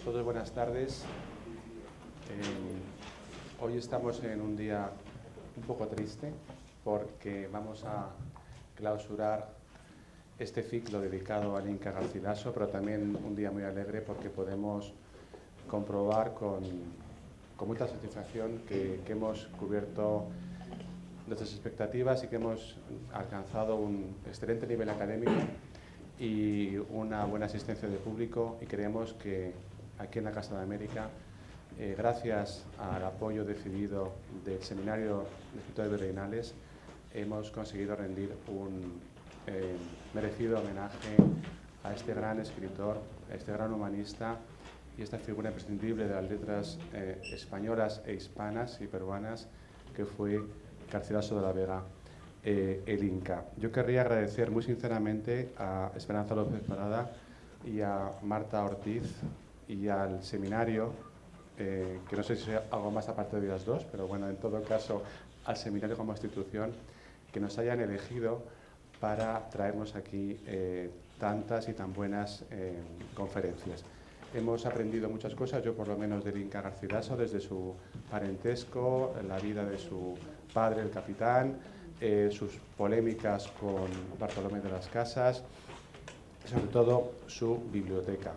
todos buenas tardes. Hoy estamos en un día un poco triste porque vamos a clausurar este ciclo dedicado al Inca Garcilaso, pero también un día muy alegre porque podemos comprobar con mucha satisfacción que hemos cubierto nuestras expectativas y que hemos alcanzado un excelente nivel académico y una buena asistencia de público, y creemos que aquí en la Casa de América, gracias al apoyo decidido del Seminario de Escritores Virreinales, hemos conseguido rendir un merecido homenaje a este gran escritor, a este gran humanista y esta figura imprescindible de las letras españolas e hispanas y peruanas que fue Garcilaso de la Vega, el Inca. Yo querría agradecer muy sinceramente a Esperanza López Parada y a Marta Ortiz y al seminario, que no sé si algo más aparte de las dos, pero bueno, en todo caso al seminario como institución, que nos hayan elegido para traernos aquí tantas y tan buenas conferencias. Hemos aprendido muchas cosas, yo por lo menos del Inca Garcilaso, desde su parentesco, la vida de su padre, el capitán, sus polémicas con Bartolomé de las Casas, sobre todo su biblioteca.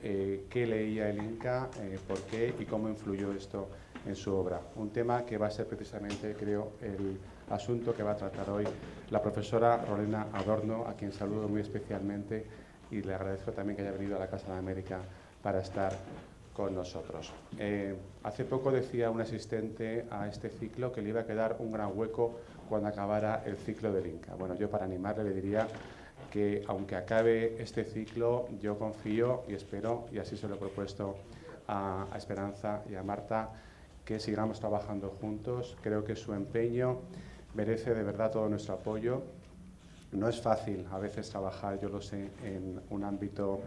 ¿Qué leía el Inca? ¿Por qué? ¿Y cómo influyó esto en su obra? Un tema que va a ser precisamente, creo, el asunto que va a tratar hoy la profesora Rolena Adorno, a quien saludo muy especialmente y le agradezco también que haya venido a la Casa de América para estar con nosotros. Hace poco decía un asistente a este ciclo que le iba a quedar un gran hueco cuando acabara el ciclo del Inca. Bueno, yo para animarle le diría que aunque acabe este ciclo, yo confío y espero, y así se lo he propuesto a Esperanza y a Marta, que sigamos trabajando juntos. Creo que su empeño merece de verdad todo nuestro apoyo. No es fácil a veces trabajar, yo lo sé, en un ámbito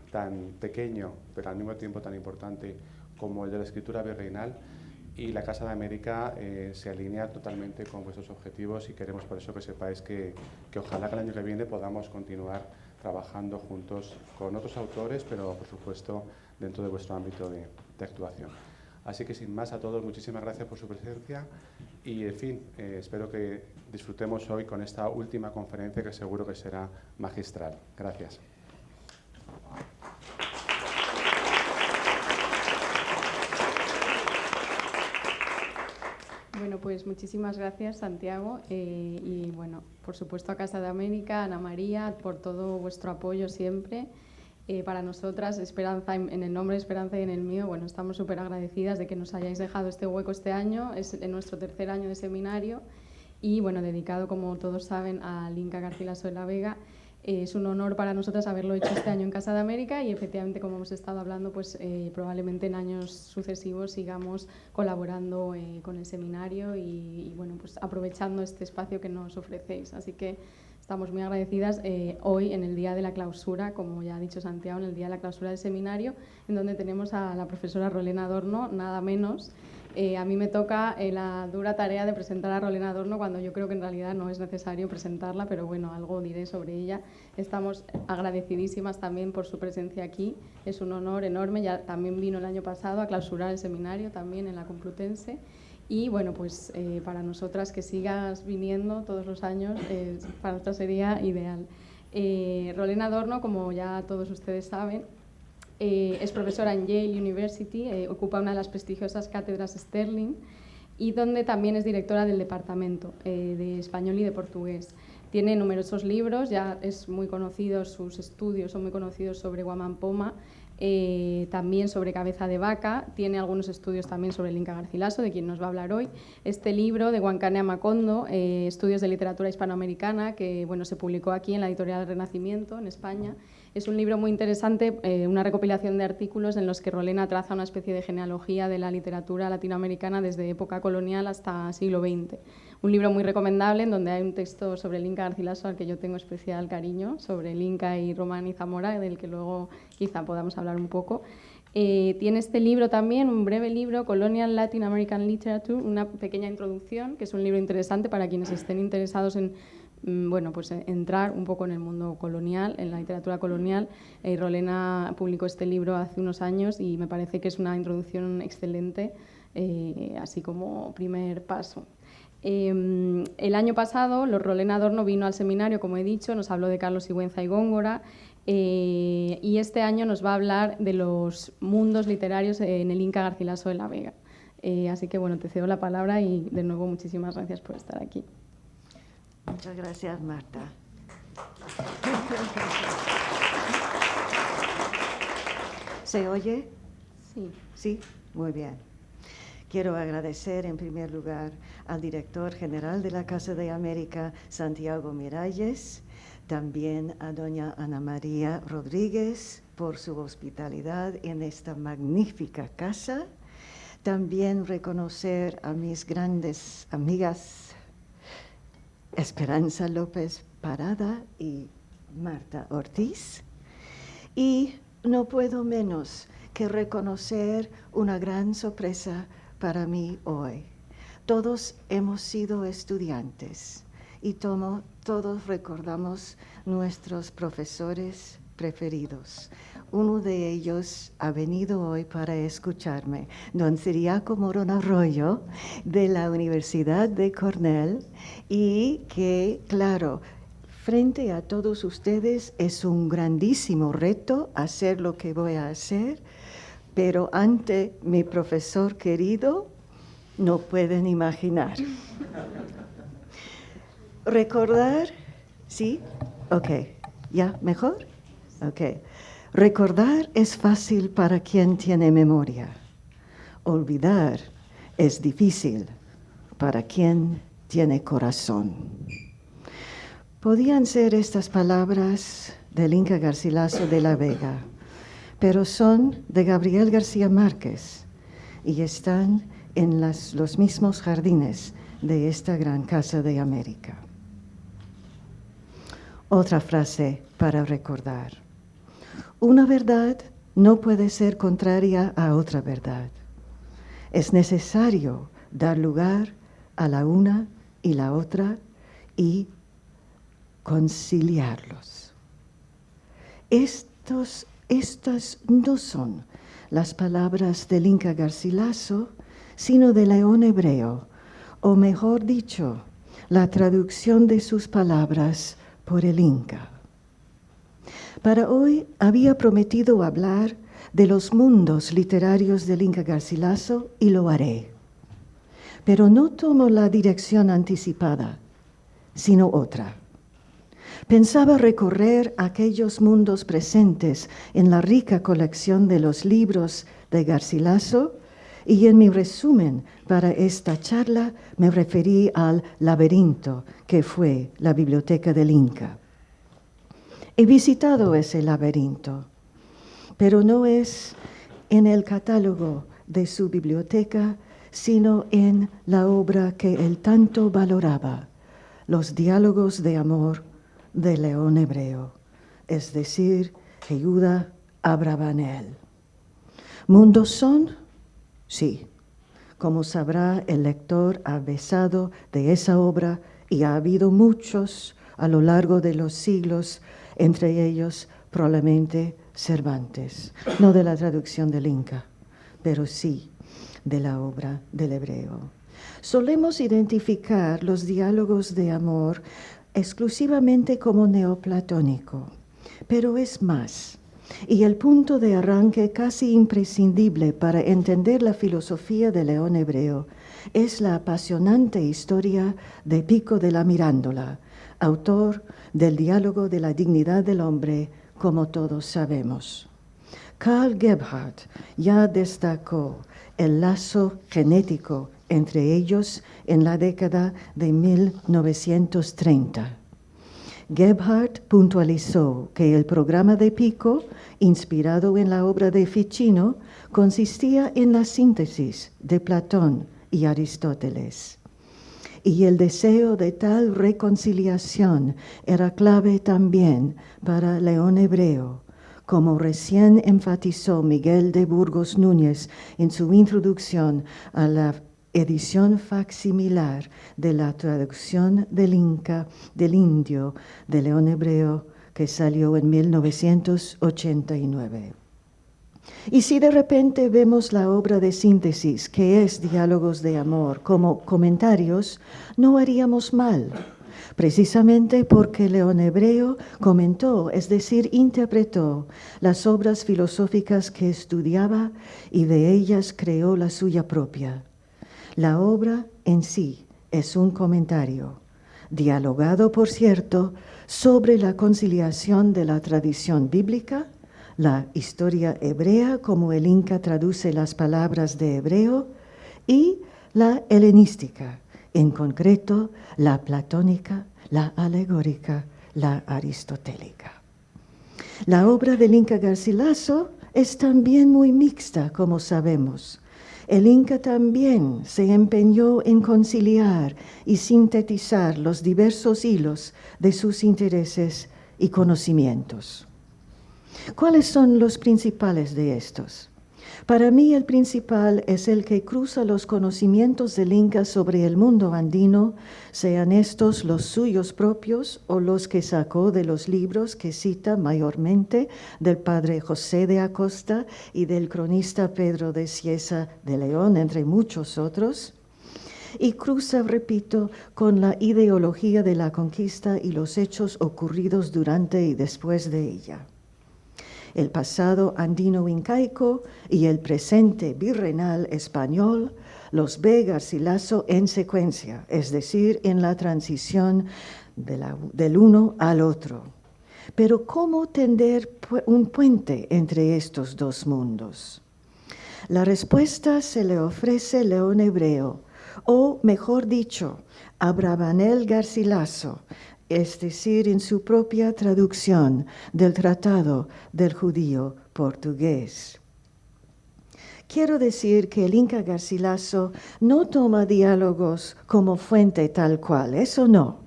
tan pequeño, pero al mismo tiempo tan importante como el de la escritura virreinal, y la Casa de América se alinea totalmente con vuestros objetivos, y queremos por eso que sepáis que ojalá que el año que viene podamos continuar trabajando juntos con otros autores, pero por supuesto dentro de vuestro ámbito de actuación. Así que sin más, a todos muchísimas gracias por su presencia y, en fin, espero que disfrutemos hoy con esta última conferencia que seguro que será magistral. Gracias. Bueno, pues muchísimas gracias, Santiago, y bueno, por supuesto a Casa de América, Ana María, por todo vuestro apoyo siempre. Para nosotras, Esperanza, en el nombre de Esperanza y en el mío, bueno, estamos súper agradecidas de que nos hayáis dejado este hueco este año. Es en nuestro tercer año de seminario y, bueno, dedicado, como todos saben, al Inca Garcilaso de la Vega. Es un honor para nosotras haberlo hecho este año en Casa de América y, efectivamente, como hemos estado hablando, pues probablemente en años sucesivos sigamos colaborando con el seminario y, bueno, pues aprovechando este espacio que nos ofrecéis. Así que estamos muy agradecidas hoy, en el día de la clausura, como ya ha dicho Santiago, en el día de la clausura del seminario, en donde tenemos a la profesora Rolena Adorno, nada menos. A mí me toca la dura tarea de presentar a Rolena Adorno cuando yo creo que en realidad no es necesario presentarla, pero bueno, algo diré sobre ella. Estamos agradecidísimas también por su presencia aquí, es un honor enorme. Ya también vino el año pasado a clausurar el seminario también en la Complutense. Y bueno, pues para nosotras que sigas viniendo todos los años, para nosotras sería ideal. Rolena Adorno, como ya todos ustedes saben, es profesora en Yale University, ocupa una de las prestigiosas cátedras Sterling y donde también es directora del departamento de español y de portugués. Tiene numerosos libros, ya es muy conocido, sus estudios son muy conocidos sobre Guamán Poma, también sobre Cabeza de Vaca. Tiene algunos estudios también sobre el Inca Garcilaso, de quien nos va a hablar hoy. Este libro de Huancanea Macondo, Estudios de Literatura Hispanoamericana, que bueno, se publicó aquí en la editorial Renacimiento, en España. Es un libro muy interesante, una recopilación de artículos en los que Rolena traza una especie de genealogía de la literatura latinoamericana desde época colonial hasta siglo XX. Un libro muy recomendable en donde hay un texto sobre el Inca Garcilaso al que yo tengo especial cariño, sobre el Inca y Román y Zamora, del que luego quizá podamos hablar un poco. Tiene este libro también, un breve libro, Colonial Latin American Literature, una pequeña introducción, que es un libro interesante para quienes estén interesados en bueno, pues entrar un poco en el mundo colonial, en la literatura colonial. Rolena publicó este libro hace unos años y me parece que es una introducción excelente, así como primer paso. El año pasado, Rolena Adorno vino al seminario, como he dicho, nos habló de Carlos Sigüenza y Góngora, y este año nos va a hablar de los mundos literarios en el Inca Garcilaso de la Vega. Así que, bueno, te cedo la palabra y, de nuevo, muchísimas gracias por estar aquí. Muchas gracias, Marta. ¿Se oye? Sí. Sí, muy bien. Quiero agradecer en primer lugar al director general de la Casa de América, Santiago Miralles, también a doña Ana María Rodríguez por su hospitalidad en esta magnífica casa. También reconocer a mis grandes amigas Esperanza López Parada y Marta Ortiz. Y no puedo menos que reconocer una gran sorpresa para mí hoy. Todos hemos sido estudiantes y todos recordamos nuestros profesores preferidos. Uno de ellos ha venido hoy para escucharme, don Ciriaco Morón Arroyo, de la Universidad de Cornell, y que, claro, frente a todos ustedes es un grandísimo reto hacer lo que voy a hacer, pero ante mi profesor querido no pueden imaginar. Recordar, ¿sí? Ok, ¿ya? ¿Mejor? Ok. Recordar es fácil para quien tiene memoria. Olvidar es difícil para quien tiene corazón. Podían ser estas palabras del Inca Garcilaso de la Vega, pero son de Gabriel García Márquez y están en los mismos jardines de esta gran Casa de América. Otra frase para recordar. Una verdad no puede ser contraria a otra verdad. Es necesario dar lugar a la una y la otra y conciliarlos. Estas no son las palabras del Inca Garcilaso, sino de León Hebreo, o mejor dicho, la traducción de sus palabras por el Inca. Para hoy había prometido hablar de los mundos literarios del Inca Garcilaso y lo haré. Pero no tomo la dirección anticipada, sino otra. Pensaba recorrer aquellos mundos presentes en la rica colección de los libros de Garcilaso y en mi resumen para esta charla me referí al laberinto que fue la biblioteca del Inca. He visitado ese laberinto, pero no es en el catálogo de su biblioteca, sino en la obra que él tanto valoraba, los diálogos de amor de León Hebreo, es decir, Yehuda Abravanel. ¿Mundos son? Sí. Como sabrá, el lector ha besado de esa obra y ha habido muchos a lo largo de los siglos, entre ellos probablemente Cervantes, no de la traducción del Inca, pero sí de la obra del hebreo. Solemos identificar los diálogos de amor exclusivamente como neoplatónico, pero es más. Y el punto de arranque casi imprescindible para entender la filosofía de León Hebreo es la apasionante historia de Pico de la Mirandola, autor del Diálogo de la Dignidad del Hombre, como todos sabemos. Karl Gebhardt ya destacó el lazo genético entre ellos en la década de 1930. Gebhardt puntualizó que el programa de Pico, inspirado en la obra de Ficino, consistía en la síntesis de Platón y Aristóteles. Y el deseo de tal reconciliación era clave también para León Hebreo, como recién enfatizó Miguel de Burgos Núñez en su introducción a la edición facsimilar de la traducción del indio de León Hebreo, que salió en 1989. Y si de repente vemos la obra de síntesis, que es Diálogos de Amor, como comentarios, no haríamos mal, precisamente porque León Hebreo comentó, es decir, interpretó las obras filosóficas que estudiaba y de ellas creó la suya propia. La obra en sí es un comentario, dialogado, por cierto, sobre la conciliación de la tradición bíblica, la historia hebrea, como el Inca traduce las palabras de hebreo, y la helenística, en concreto la platónica, la alegórica, la aristotélica. La obra del Inca Garcilaso es también muy mixta, como sabemos. El Inca también se empeñó en conciliar y sintetizar los diversos hilos de sus intereses y conocimientos. ¿Cuáles son los principales de estos? Para mí el principal es el que cruza los conocimientos del Inca sobre el mundo andino, sean estos los suyos propios o los que sacó de los libros que cita mayormente del padre José de Acosta y del cronista Pedro de Cieza de León, entre muchos otros. Y cruza, repito, con la ideología de la conquista y los hechos ocurridos durante y después de ella. El pasado andino incaico y el presente virreinal español los ve Garcilaso en secuencia, es decir, en la transición del uno al otro. Pero ¿cómo tender un puente entre estos dos mundos? La respuesta se le ofrece León Hebreo, o mejor dicho, Abravanel Garcilaso, es decir, en su propia traducción del Tratado del Judío Portugués. Quiero decir que el Inca Garcilaso no toma diálogos como fuente tal cual, eso no,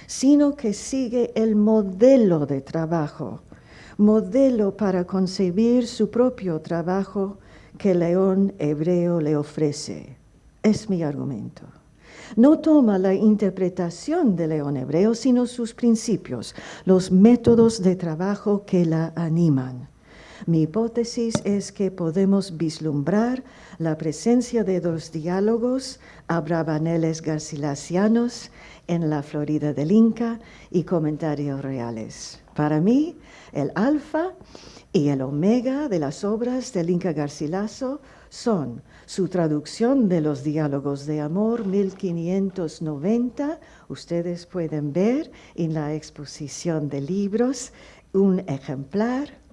sino que sigue el modelo de trabajo, modelo para concebir su propio trabajo que León Hebreo le ofrece. Es mi argumento. No toma la interpretación de León Hebreo, sino sus principios, los métodos de trabajo que la animan. Mi hipótesis es que podemos vislumbrar la presencia de dos diálogos abravaneles garcilasianos en la Florida del Inca y comentarios reales. Para mí, el alfa y el omega de las obras del Inca Garcilaso son su traducción de los Diálogos de Amor 1590, ustedes pueden ver en la exposición de libros un ejemplar,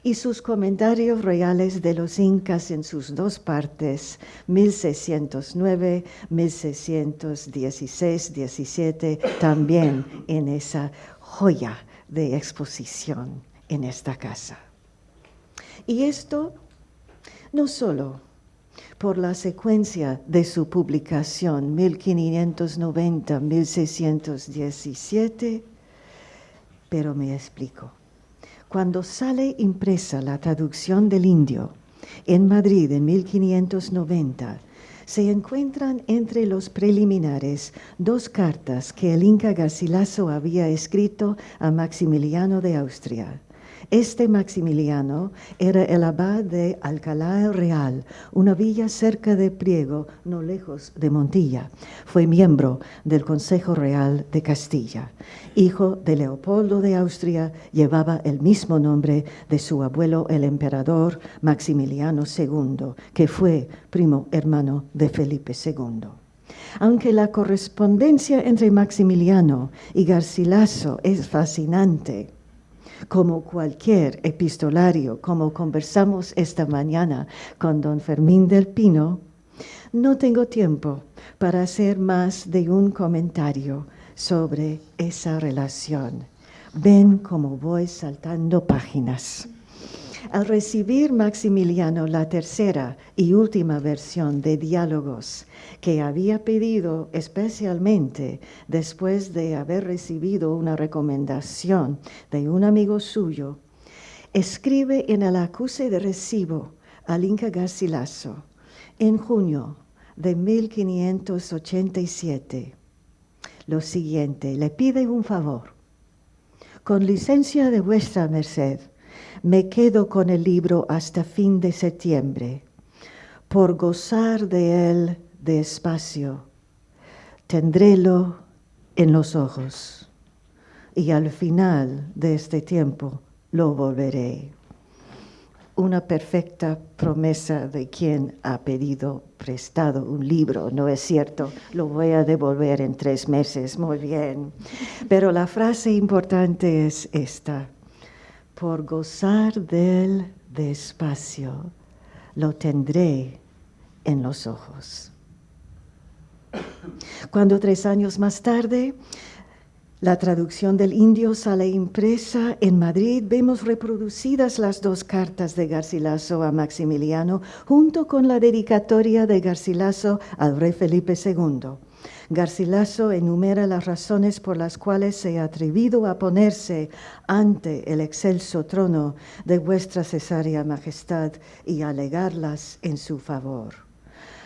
y sus comentarios reales de los incas en sus dos partes, 1609, 1616-17, también en esa joya de exposición en esta casa. Y esto no solo por la secuencia de su publicación 1590-1617, pero me explico. Cuando sale impresa la traducción del indio en Madrid en 1590, se encuentran entre los preliminares dos cartas que el Inca Garcilaso había escrito a Maximiliano de Austria. Este Maximiliano era el abad de Alcalá el Real, una villa cerca de Priego, no lejos de Montilla. Fue miembro del Consejo Real de Castilla. Hijo de Leopoldo de Austria, llevaba el mismo nombre de su abuelo el emperador Maximiliano II, que fue primo hermano de Felipe II. Aunque la correspondencia entre Maximiliano y Garcilaso es fascinante, como cualquier epistolario, como conversamos esta mañana con don Fermín del Pino, no tengo tiempo para hacer más de un comentario sobre esa relación. Ven cómo voy saltando páginas. Al recibir Maximiliano la tercera y última versión de Diálogos, que había pedido especialmente después de haber recibido una recomendación de un amigo suyo, escribe en el acuse de recibo al Inca Garcilaso en junio de 1587. Lo siguiente, le pide un favor. Con licencia de vuestra merced, me quedo con el libro hasta fin de septiembre, por gozar de él despacio. Tendrélo en los ojos, y al final de este tiempo lo volveré. Una perfecta promesa de quien ha pedido prestado un libro, ¿no es cierto? Lo voy a devolver en 3 meses, muy bien. Pero la frase importante es esta: por gozar del despacio, lo tendré en los ojos. Cuando 3 años más tarde, la traducción del indio sale impresa en Madrid, vemos reproducidas las 2 cartas de Garcilaso a Maximiliano, junto con la dedicatoria de Garcilaso al rey Felipe II. Garcilaso enumera las razones por las cuales se ha atrevido a ponerse ante el excelso trono de vuestra cesárea majestad y alegarlas en su favor.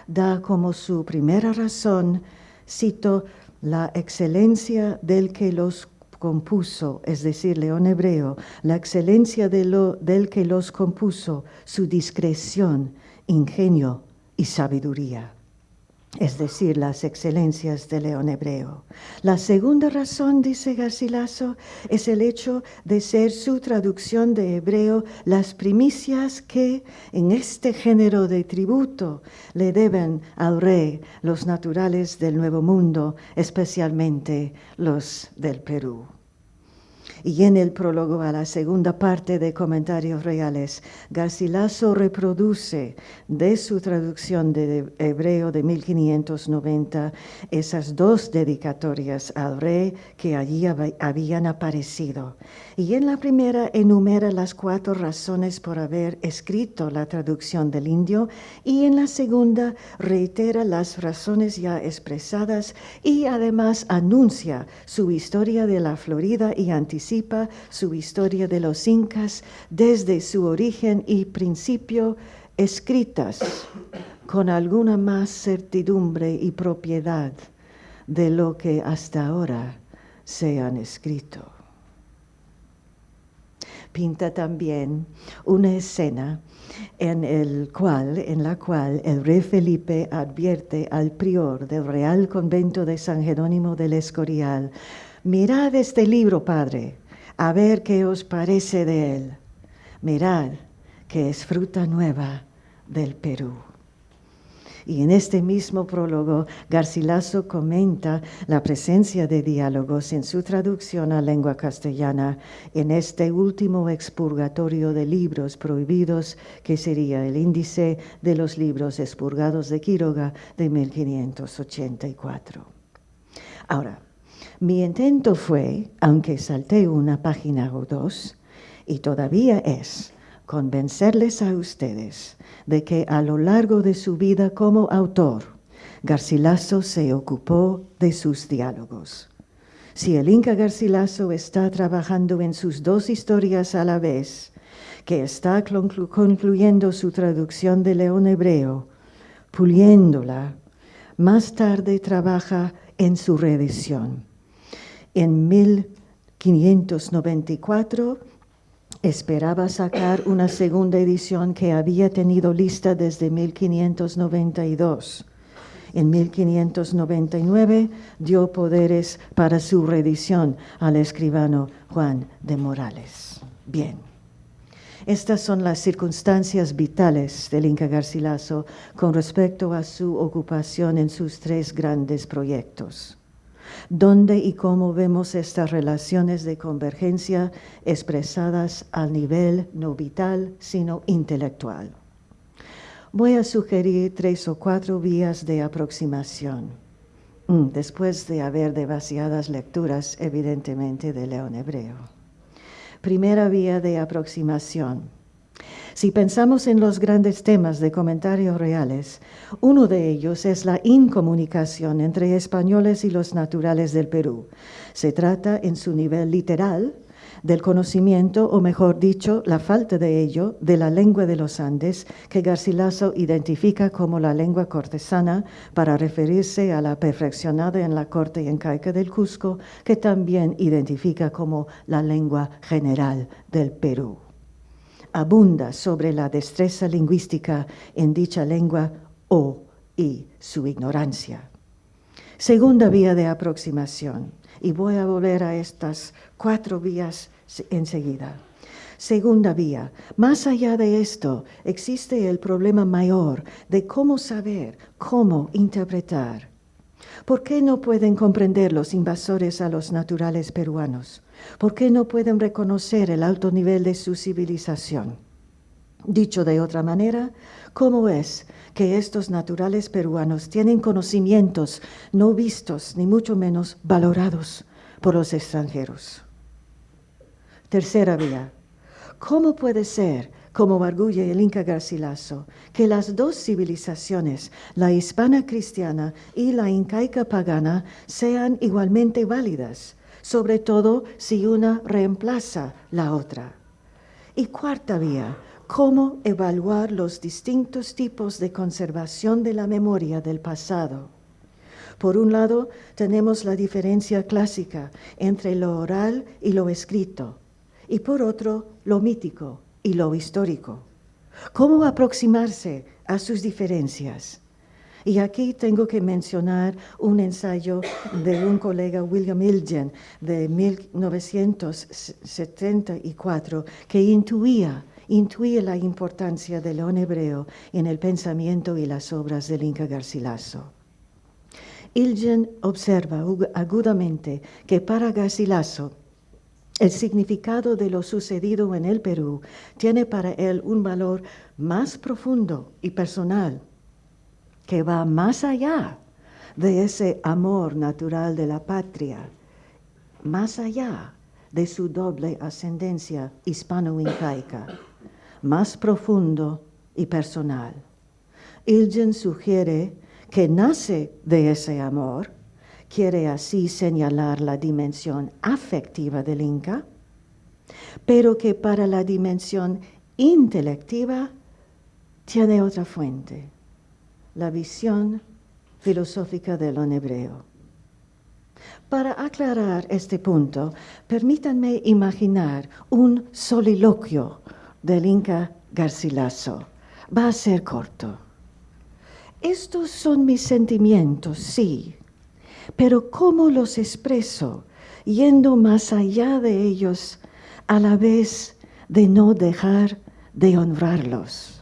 Da como su primera razón, cito, la excelencia del que los compuso, es decir, León Hebreo, la excelencia del que los compuso, su discreción, ingenio y sabiduría, es decir, las excelencias de León Hebreo. La segunda razón, dice Garcilaso, es el hecho de ser su traducción de hebreo las primicias que en este género de tributo le deben al rey los naturales del Nuevo Mundo, especialmente los del Perú. Y en el prólogo a la segunda parte de Comentarios Reales, Garcilaso reproduce de su traducción de hebreo de 1590 esas 2 dedicatorias al rey que allí habían aparecido. Y en la primera enumera las 4 razones por haber escrito la traducción del indio, y en la segunda reitera las razones ya expresadas y además anuncia su historia de la Florida y anticipa su historia de los incas desde su origen y principio, escritas con alguna más certidumbre y propiedad de lo que hasta ahora se han escrito. Pinta también una escena en la cual el rey Felipe advierte al prior del Real Convento de San Jerónimo del Escorial: mirad este libro, padre, a ver qué os parece de él. Mirad que es fruta nueva del Perú. Y en este mismo prólogo, Garcilaso comenta la presencia de diálogos en su traducción a lengua castellana en este último expurgatorio de libros prohibidos, que sería el índice de los libros expurgados de Quiroga de 1584. Ahora, mi intento fue, aunque salté una página o 2, y todavía es, convencerles a ustedes de que a lo largo de su vida como autor, Garcilaso se ocupó de sus diálogos. Si el Inca Garcilaso está trabajando en sus 2 historias a la vez, que está concluyendo su traducción de León Hebreo, puliéndola, más tarde trabaja en su reedición. En 1594 esperaba sacar una segunda edición que había tenido lista desde 1592. En 1599 dio poderes para su reedición al escribano Juan de Morales. Bien, estas son las circunstancias vitales del Inca Garcilaso con respecto a su ocupación en sus 3 grandes proyectos. ¿Dónde y cómo vemos estas relaciones de convergencia expresadas al nivel no vital, sino intelectual? Voy a sugerir 3 o 4 vías de aproximación, después de haber demasiadas lecturas, evidentemente, de León Hebreo. Primera vía de aproximación. Si pensamos en los grandes temas de Comentarios Reales, uno de ellos es la incomunicación entre españoles y los naturales del Perú. Se trata, en su nivel literal, del conocimiento, o mejor dicho, la falta de ello, de la lengua de los Andes, que Garcilaso identifica como la lengua cortesana para referirse a la perfeccionada en la corte incaica del Cusco, que también identifica como la lengua general del Perú. Abunda sobre la destreza lingüística en dicha lengua y su ignorancia. Segunda vía de aproximación, y voy a volver a estas 4 vías enseguida. Segunda vía, más allá de esto, existe el problema mayor de cómo saber, cómo interpretar. ¿Por qué no pueden comprender los invasores a los naturales peruanos? ¿Por qué no pueden reconocer el alto nivel de su civilización? Dicho de otra manera, ¿cómo es que estos naturales peruanos tienen conocimientos no vistos ni mucho menos valorados por los extranjeros? Tercera vía, ¿cómo puede ser, como arguye el Inca Garcilaso, que las dos civilizaciones, la hispana cristiana y la incaica pagana, sean igualmente válidas, sobre todo si una reemplaza la otra? Y cuarta vía, ¿cómo evaluar los distintos tipos de conservación de la memoria del pasado? Por un lado, tenemos la diferencia clásica entre lo oral y lo escrito, y por otro, lo mítico y lo histórico. ¿Cómo aproximarse a sus diferencias? Y aquí tengo que mencionar un ensayo de un colega, William Ilgen, de 1974, que intuía la importancia del león hebreo en el pensamiento y las obras del Inca Garcilaso. Ilgen observa agudamente que para Garcilaso el significado de lo sucedido en el Perú tiene para él un valor más profundo y personal, que va más allá de ese amor natural de la patria, más allá de su doble ascendencia hispano-incaica, más profundo y personal. Ilgen sugiere que nace de ese amor, quiere así señalar la dimensión afectiva del Inca, pero que para la dimensión intelectiva tiene otra fuente, la visión filosófica del león hebreo. Para aclarar este punto, permítanme imaginar un soliloquio del Inca Garcilaso. Va a ser corto. Estos son mis sentimientos, sí, pero ¿cómo los expreso, yendo más allá de ellos, a la vez de no dejar de honrarlos?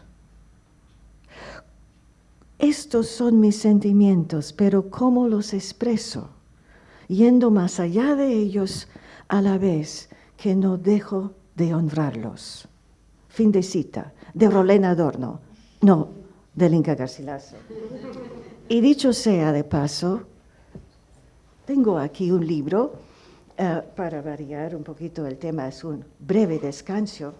Estos son mis sentimientos, pero ¿cómo los expreso, yendo más allá de ellos, a la vez que no dejo de honrarlos? Fin de cita, de Rolén Adorno, no, del Inca Garcilaso. Y dicho sea de paso, tengo aquí un libro, para variar un poquito el tema, es un breve descanso.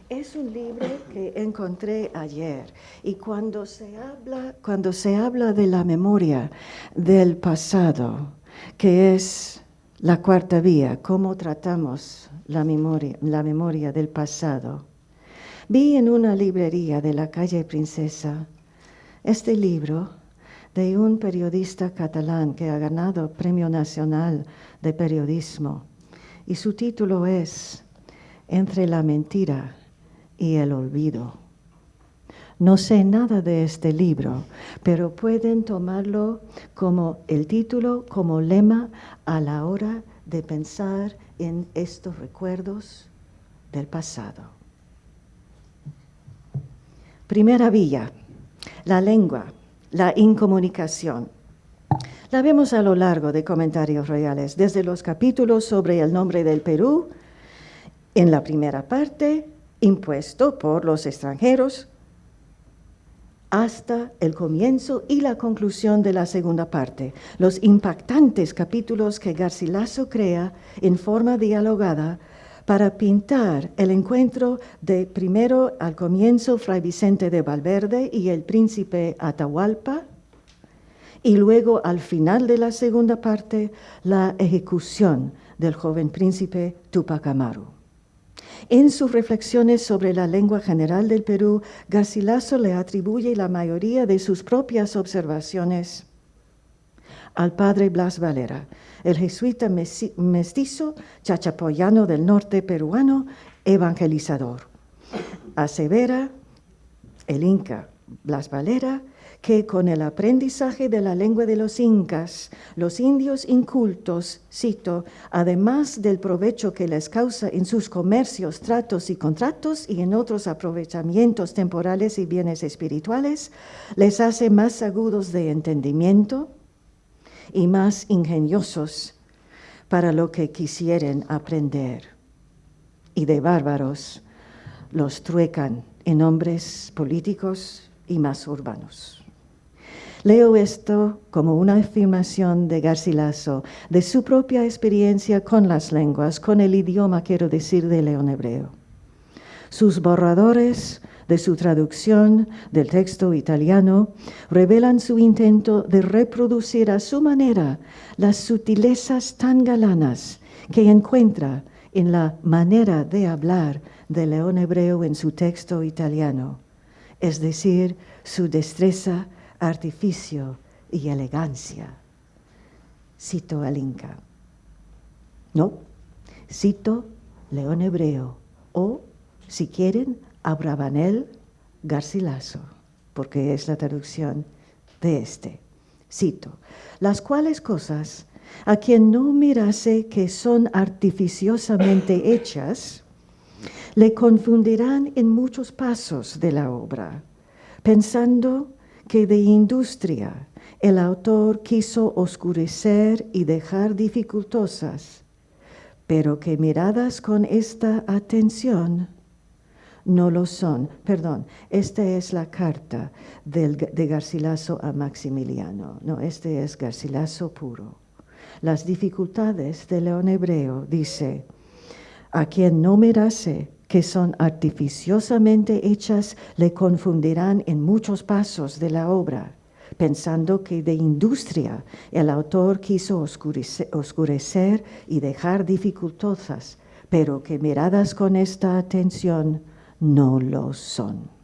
Es un libro que encontré ayer, y cuando se habla de la memoria del pasado, que es la cuarta vía, cómo tratamos la memoria del pasado, vi en una librería de la calle Princesa este libro de un periodista catalán que ha ganado Premio Nacional de Periodismo, y su título es Entre la mentira y el olvido. No sé nada de este libro, pero pueden tomarlo como el título, como lema a la hora de pensar en estos recuerdos del pasado. Primera vía, la lengua, la incomunicación. La vemos a lo largo de Comentarios Royales, desde los capítulos sobre el nombre del Perú, en la primera parte, impuesto por los extranjeros, hasta el comienzo y la conclusión de la segunda parte, los impactantes capítulos que Garcilaso crea en forma dialogada para pintar el encuentro de primero al comienzo Fray Vicente de Valverde y el príncipe Atahualpa, y luego al final de la segunda parte la ejecución del joven príncipe Tupac Amaru. En sus reflexiones sobre la lengua general del Perú, Garcilaso le atribuye la mayoría de sus propias observaciones al padre Blas Valera, el jesuita mestizo chachapoyano del norte peruano, evangelizador. Asevera el inca Blas Valera que con el aprendizaje de la lengua de los incas, los indios incultos, cito, además del provecho que les causa en sus comercios, tratos y contratos y en otros aprovechamientos temporales y bienes espirituales, les hace más agudos de entendimiento y más ingeniosos para lo que quisieren aprender. Y de bárbaros los truecan en hombres políticos y más urbanos. Leo esto como una afirmación de Garcilaso, de su propia experiencia con las lenguas, con el idioma, quiero decir, de león hebreo. Sus borradores de su traducción del texto italiano revelan su intento de reproducir a su manera las sutilezas tan galanas que encuentra en la manera de hablar del león hebreo en su texto italiano, es decir, su destreza, artificio y elegancia. Cito al Inca. No, cito león hebreo o, si quieren, Abravanel Garcilaso, porque es la traducción de este. Cito, las cuales cosas a quien no mirase que son artificiosamente hechas, le confundirán en muchos pasos de la obra, pensando que de industria el autor quiso oscurecer y dejar dificultosas, pero que miradas con esta atención no lo son. Perdón, esta es la carta de Garcilaso a Maximiliano. No, este es Garcilaso puro. Las dificultades del león hebreo, dice, a quien no mirase que son artificiosamente hechas, le confundirán en muchos pasos de la obra, pensando que de industria el autor quiso oscurecer y dejar dificultosas, pero que miradas con esta atención no lo son.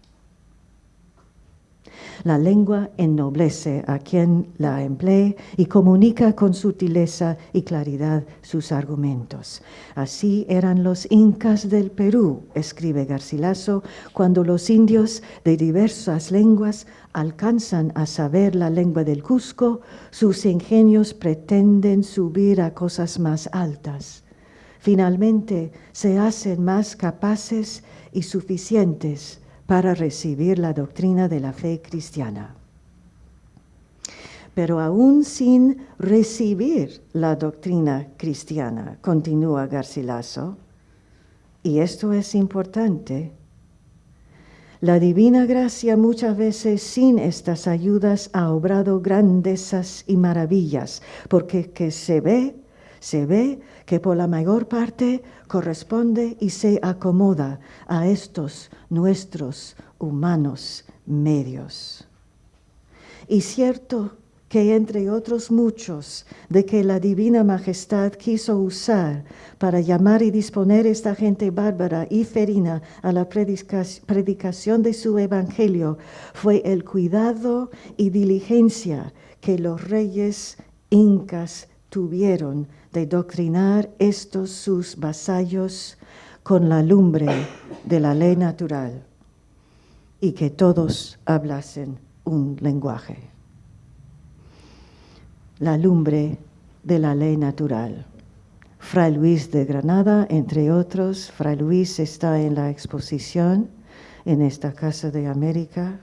La lengua ennoblece a quien la emplee y comunica con sutileza y claridad sus argumentos. Así eran los incas del Perú, escribe Garcilaso, cuando los indios de diversas lenguas alcanzan a saber la lengua del Cusco, sus ingenios pretenden subir a cosas más altas. Finalmente se hacen más capaces y suficientes para recibir la doctrina de la fe cristiana. Pero aún sin recibir la doctrina cristiana, continúa Garcilaso, y esto es importante, la divina gracia muchas veces sin estas ayudas ha obrado grandezas y maravillas, porque que se ve que por la mayor parte corresponde y se acomoda a estos nuestros humanos medios. Y cierto que entre otros muchos de que la divina majestad quiso usar para llamar y disponer esta gente bárbara y ferina a la predicación de su evangelio, fue el cuidado y diligencia que los reyes incas tuvieron de doctrinar estos sus vasallos con la lumbre de la ley natural y que todos hablasen un lenguaje. La lumbre de la ley natural. Fray Luis de Granada, entre otros, Fray Luis está en la exposición en esta Casa de América.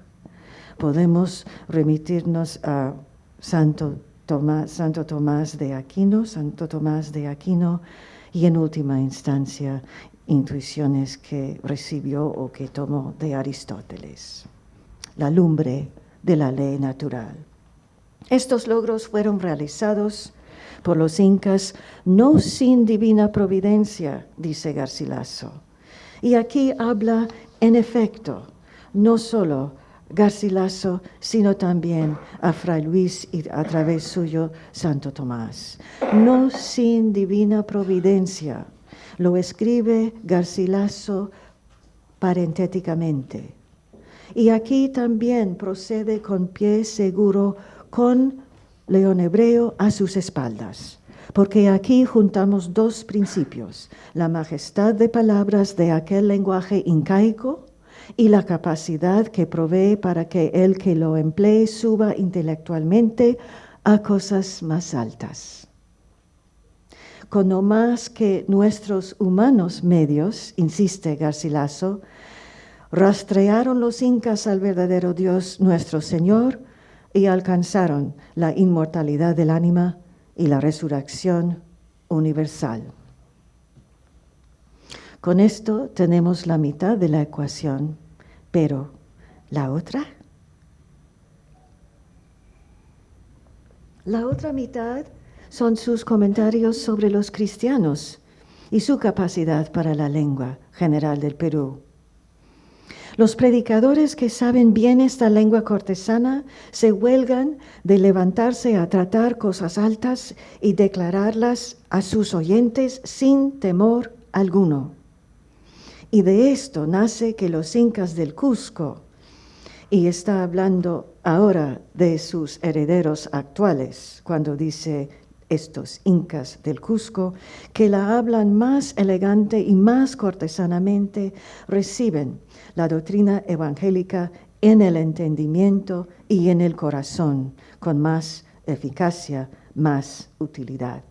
Podemos remitirnos a Santo Tomás de Aquino y en última instancia intuiciones que recibió o que tomó de Aristóteles. La lumbre de la ley natural. Estos logros fueron realizados por los incas no sin divina providencia, dice Garcilaso. Y aquí habla, en efecto, no solo Garcilaso, sino también a Fray Luis y a través suyo Santo Tomás. No sin divina providencia, Lo escribe Garcilaso parentéticamente. Y aquí también procede con pie seguro con León Hebreo a sus espaldas, porque aquí juntamos dos principios: la majestad de palabras de aquel lenguaje incaico y la capacidad que provee para que el que lo emplee suba intelectualmente a cosas más altas. Con no más que nuestros humanos medios, insiste Garcilaso, rastrearon los incas al verdadero Dios nuestro Señor y alcanzaron la inmortalidad del ánima y la resurrección universal. Con esto tenemos la mitad de la ecuación, pero ¿la otra? La otra mitad son sus comentarios sobre los cristianos y su capacidad para la lengua general del Perú. Los predicadores que saben bien esta lengua cortesana se huelgan de levantarse a tratar cosas altas y declararlas a sus oyentes sin temor alguno. Y de esto nace que los incas del Cusco, y está hablando ahora de sus herederos actuales, cuando dice estos incas del Cusco, que la hablan más elegante y más cortesanamente, reciben la doctrina evangélica en el entendimiento y en el corazón, con más eficacia, más utilidad.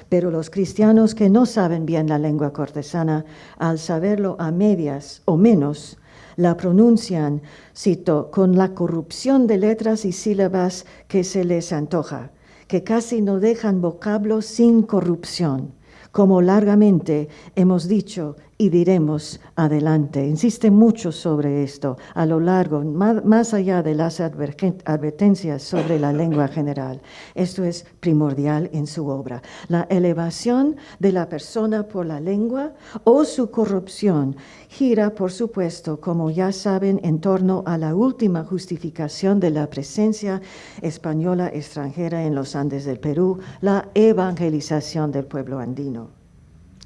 Pero los cristianos que no saben bien la lengua cortesana, al saberlo a medias o menos, la pronuncian, cito, con la corrupción de letras y sílabas que se les antoja, que casi no dejan vocablos sin corrupción, como largamente hemos dicho y diremos adelante. Insiste mucho sobre esto a lo largo, más allá de las advertencias sobre la lengua general. Esto es primordial en su obra. La elevación de la persona por la lengua o su corrupción gira, por supuesto, como ya saben, en torno a la última justificación de la presencia española extranjera en los Andes del Perú, la evangelización del pueblo andino.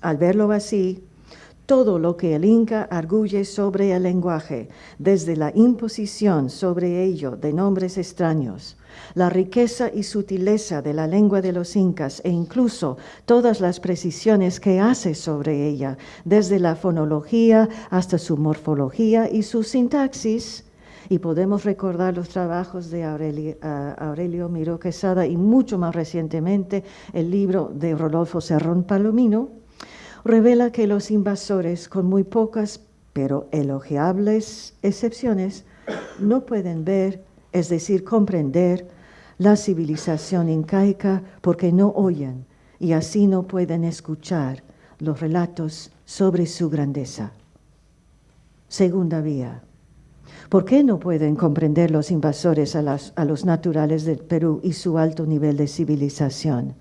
Al verlo así, todo lo que el Inca arguye sobre el lenguaje, desde la imposición sobre ello de nombres extraños, la riqueza y sutileza de la lengua de los incas e incluso todas las precisiones que hace sobre ella, desde la fonología hasta su morfología y su sintaxis, y podemos recordar los trabajos de Aurelio Miró Quesada y mucho más recientemente el libro de Rodolfo Serrón Palomino, revela que los invasores, con muy pocas pero elogiables excepciones, no pueden ver, es decir, comprender la civilización incaica porque no oyen y así no pueden escuchar los relatos sobre su grandeza. Segunda vía. ¿Por qué no pueden comprender los invasores a los naturales del Perú y su alto nivel de civilización?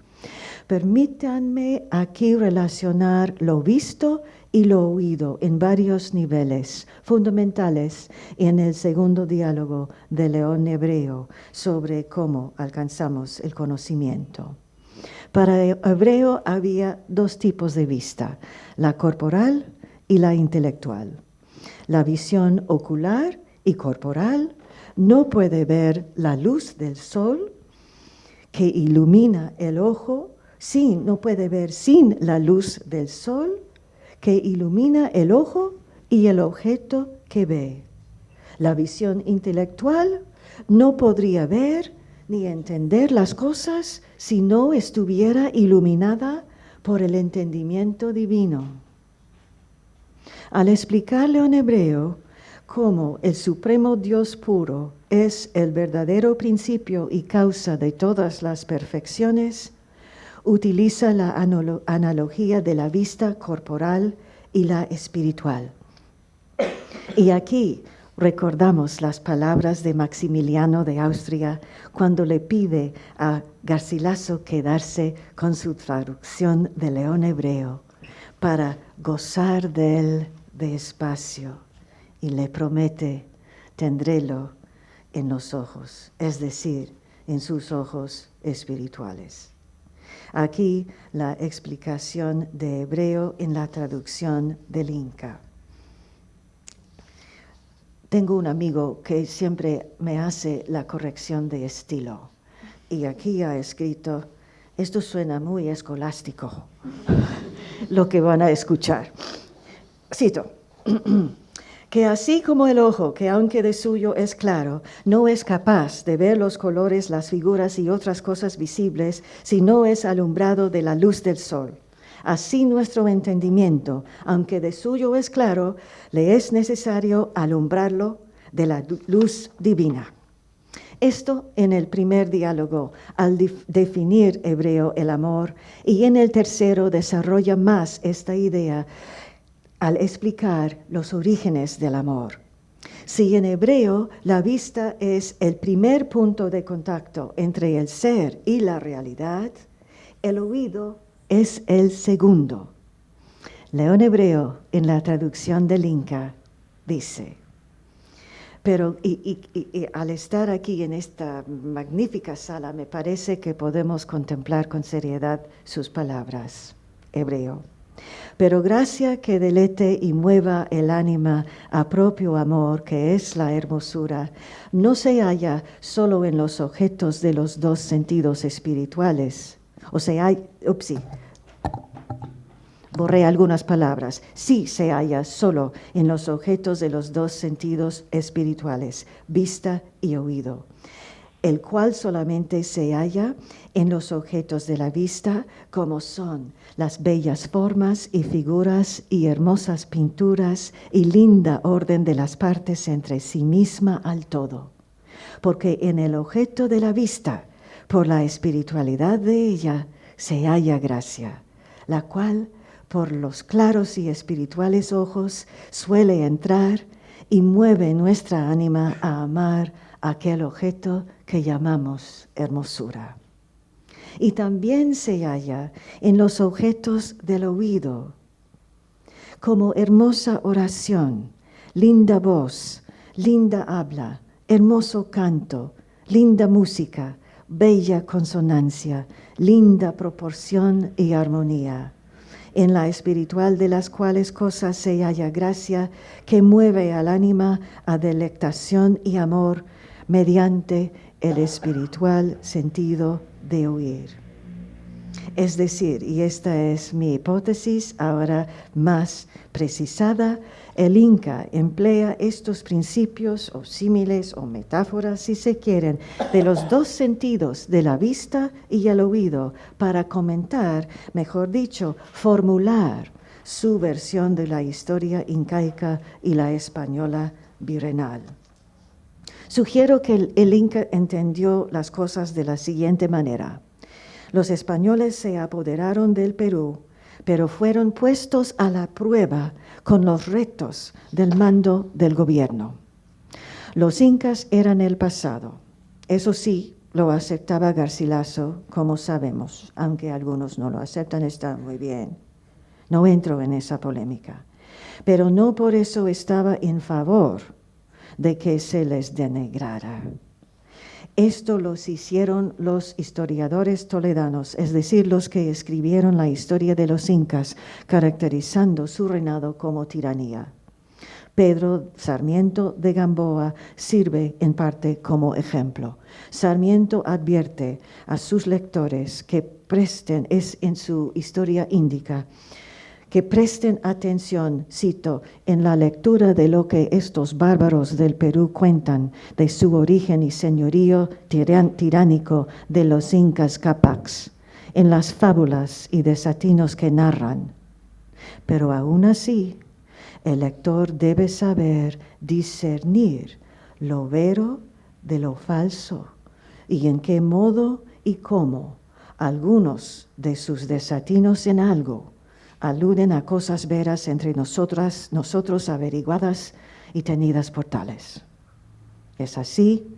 Permítanme aquí relacionar lo visto y lo oído en varios niveles fundamentales en el segundo diálogo de León Hebreo sobre cómo alcanzamos el conocimiento. Para Hebreo había dos tipos de vista, la corporal y la intelectual. La visión ocular y corporal no puede ver la luz del sol que ilumina el ojo, no puede ver sin la luz del sol que ilumina el ojo y el objeto que ve. La visión intelectual no podría ver ni entender las cosas si no estuviera iluminada por el entendimiento divino. Al explicarle en hebreo cómo el supremo Dios puro es el verdadero principio y causa de todas las perfecciones, utiliza la analogía de la vista corporal y la espiritual. Y aquí recordamos las palabras de Maximiliano de Austria cuando le pide a Garcilaso quedarse con su traducción de León Hebreo para gozar de él despacio, y le promete, tendrélo en los ojos, es decir, en sus ojos espirituales. Aquí la explicación de hebreo en la traducción del Inca. Tengo un amigo que siempre me hace la corrección de estilo. Y aquí ha escrito, esto suena muy escolástico, lo que van a escuchar. Cito, que así como el ojo, que aunque de suyo es claro, no es capaz de ver los colores, las figuras y otras cosas visibles, si no es alumbrado de la luz del sol. Así nuestro entendimiento, aunque de suyo es claro, le es necesario alumbrarlo de la luz divina. Esto en el primer diálogo, al definir hebreo el amor, y en el tercero desarrolla más esta idea al explicar los orígenes del amor. Si en hebreo la vista es el primer punto de contacto entre el ser y la realidad, el oído es el segundo. León Hebreo, en la traducción del Inca, dice, pero y al estar aquí en esta magnífica sala, me parece que podemos contemplar con seriedad sus palabras. Hebreo. Pero gracia que deleite y mueva el ánima a propio amor, que es la hermosura, no se halla solo en los objetos de los dos sentidos espirituales. O sea, borré algunas palabras. Sí se halla solo en los objetos de los dos sentidos espirituales, vista y oído, el cual solamente se halla en los objetos de la vista, como son las bellas formas y figuras y hermosas pinturas y linda orden de las partes entre sí misma al todo. Porque en el objeto de la vista, por la espiritualidad de ella, se halla gracia, la cual por los claros y espirituales ojos suele entrar y mueve nuestra ánima a amar aquel objeto que llamamos hermosura. Y también se halla en los objetos del oído, como hermosa oración, linda voz, linda habla, hermoso canto, linda música, bella consonancia, linda proporción y armonía, en la espiritual de las cuales cosas se halla gracia que mueve al ánima a delectación y amor mediante el espiritual sentido de oír. Es decir, y esta es mi hipótesis ahora más precisada, el Inca emplea estos principios o símiles o metáforas, si se quieren, de los dos sentidos, de la vista y el oído, para comentar, mejor dicho, formular su versión de la historia incaica y la española virreinal. Sugiero que el Inca entendió las cosas de la siguiente manera. Los españoles se apoderaron del Perú, pero fueron puestos a la prueba con los retos del mando del gobierno. Los incas eran el pasado. Eso sí, lo aceptaba Garcilaso, como sabemos, aunque algunos no lo aceptan, está muy bien. No entro en esa polémica. Pero no por eso estaba en favor de que se les denigrara. Esto los hicieron los historiadores toledanos, es decir, los que escribieron la historia de los incas, caracterizando su reinado como tiranía. Pedro Sarmiento de Gamboa sirve en parte como ejemplo. Sarmiento advierte a sus lectores que presten, es en su historia índica, que presten atención, cito, en la lectura de lo que estos bárbaros del Perú cuentan de su origen y señorío tiránico de los incas Capacs, en las fábulas y desatinos que narran. Pero aún así, el lector debe saber discernir lo vero de lo falso y en qué modo y cómo algunos de sus desatinos en algo aluden a cosas veras entre nosotros averiguadas y tenidas por tales. Es así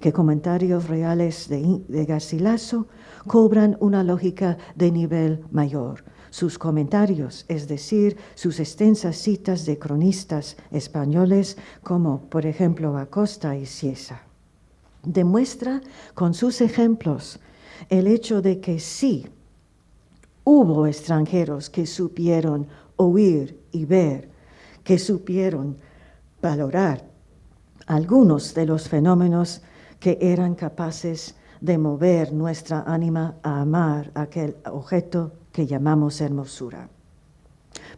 que comentarios reales de Garcilaso cobran una lógica de nivel mayor. Sus comentarios, es decir, sus extensas citas de cronistas españoles como, por ejemplo, Acosta y Cieza, demuestra con sus ejemplos el hecho de que sí, Hubo extranjeros que supieron oír y ver, que supieron valorar algunos de los fenómenos que eran capaces de mover nuestra ánima a amar aquel objeto que llamamos hermosura.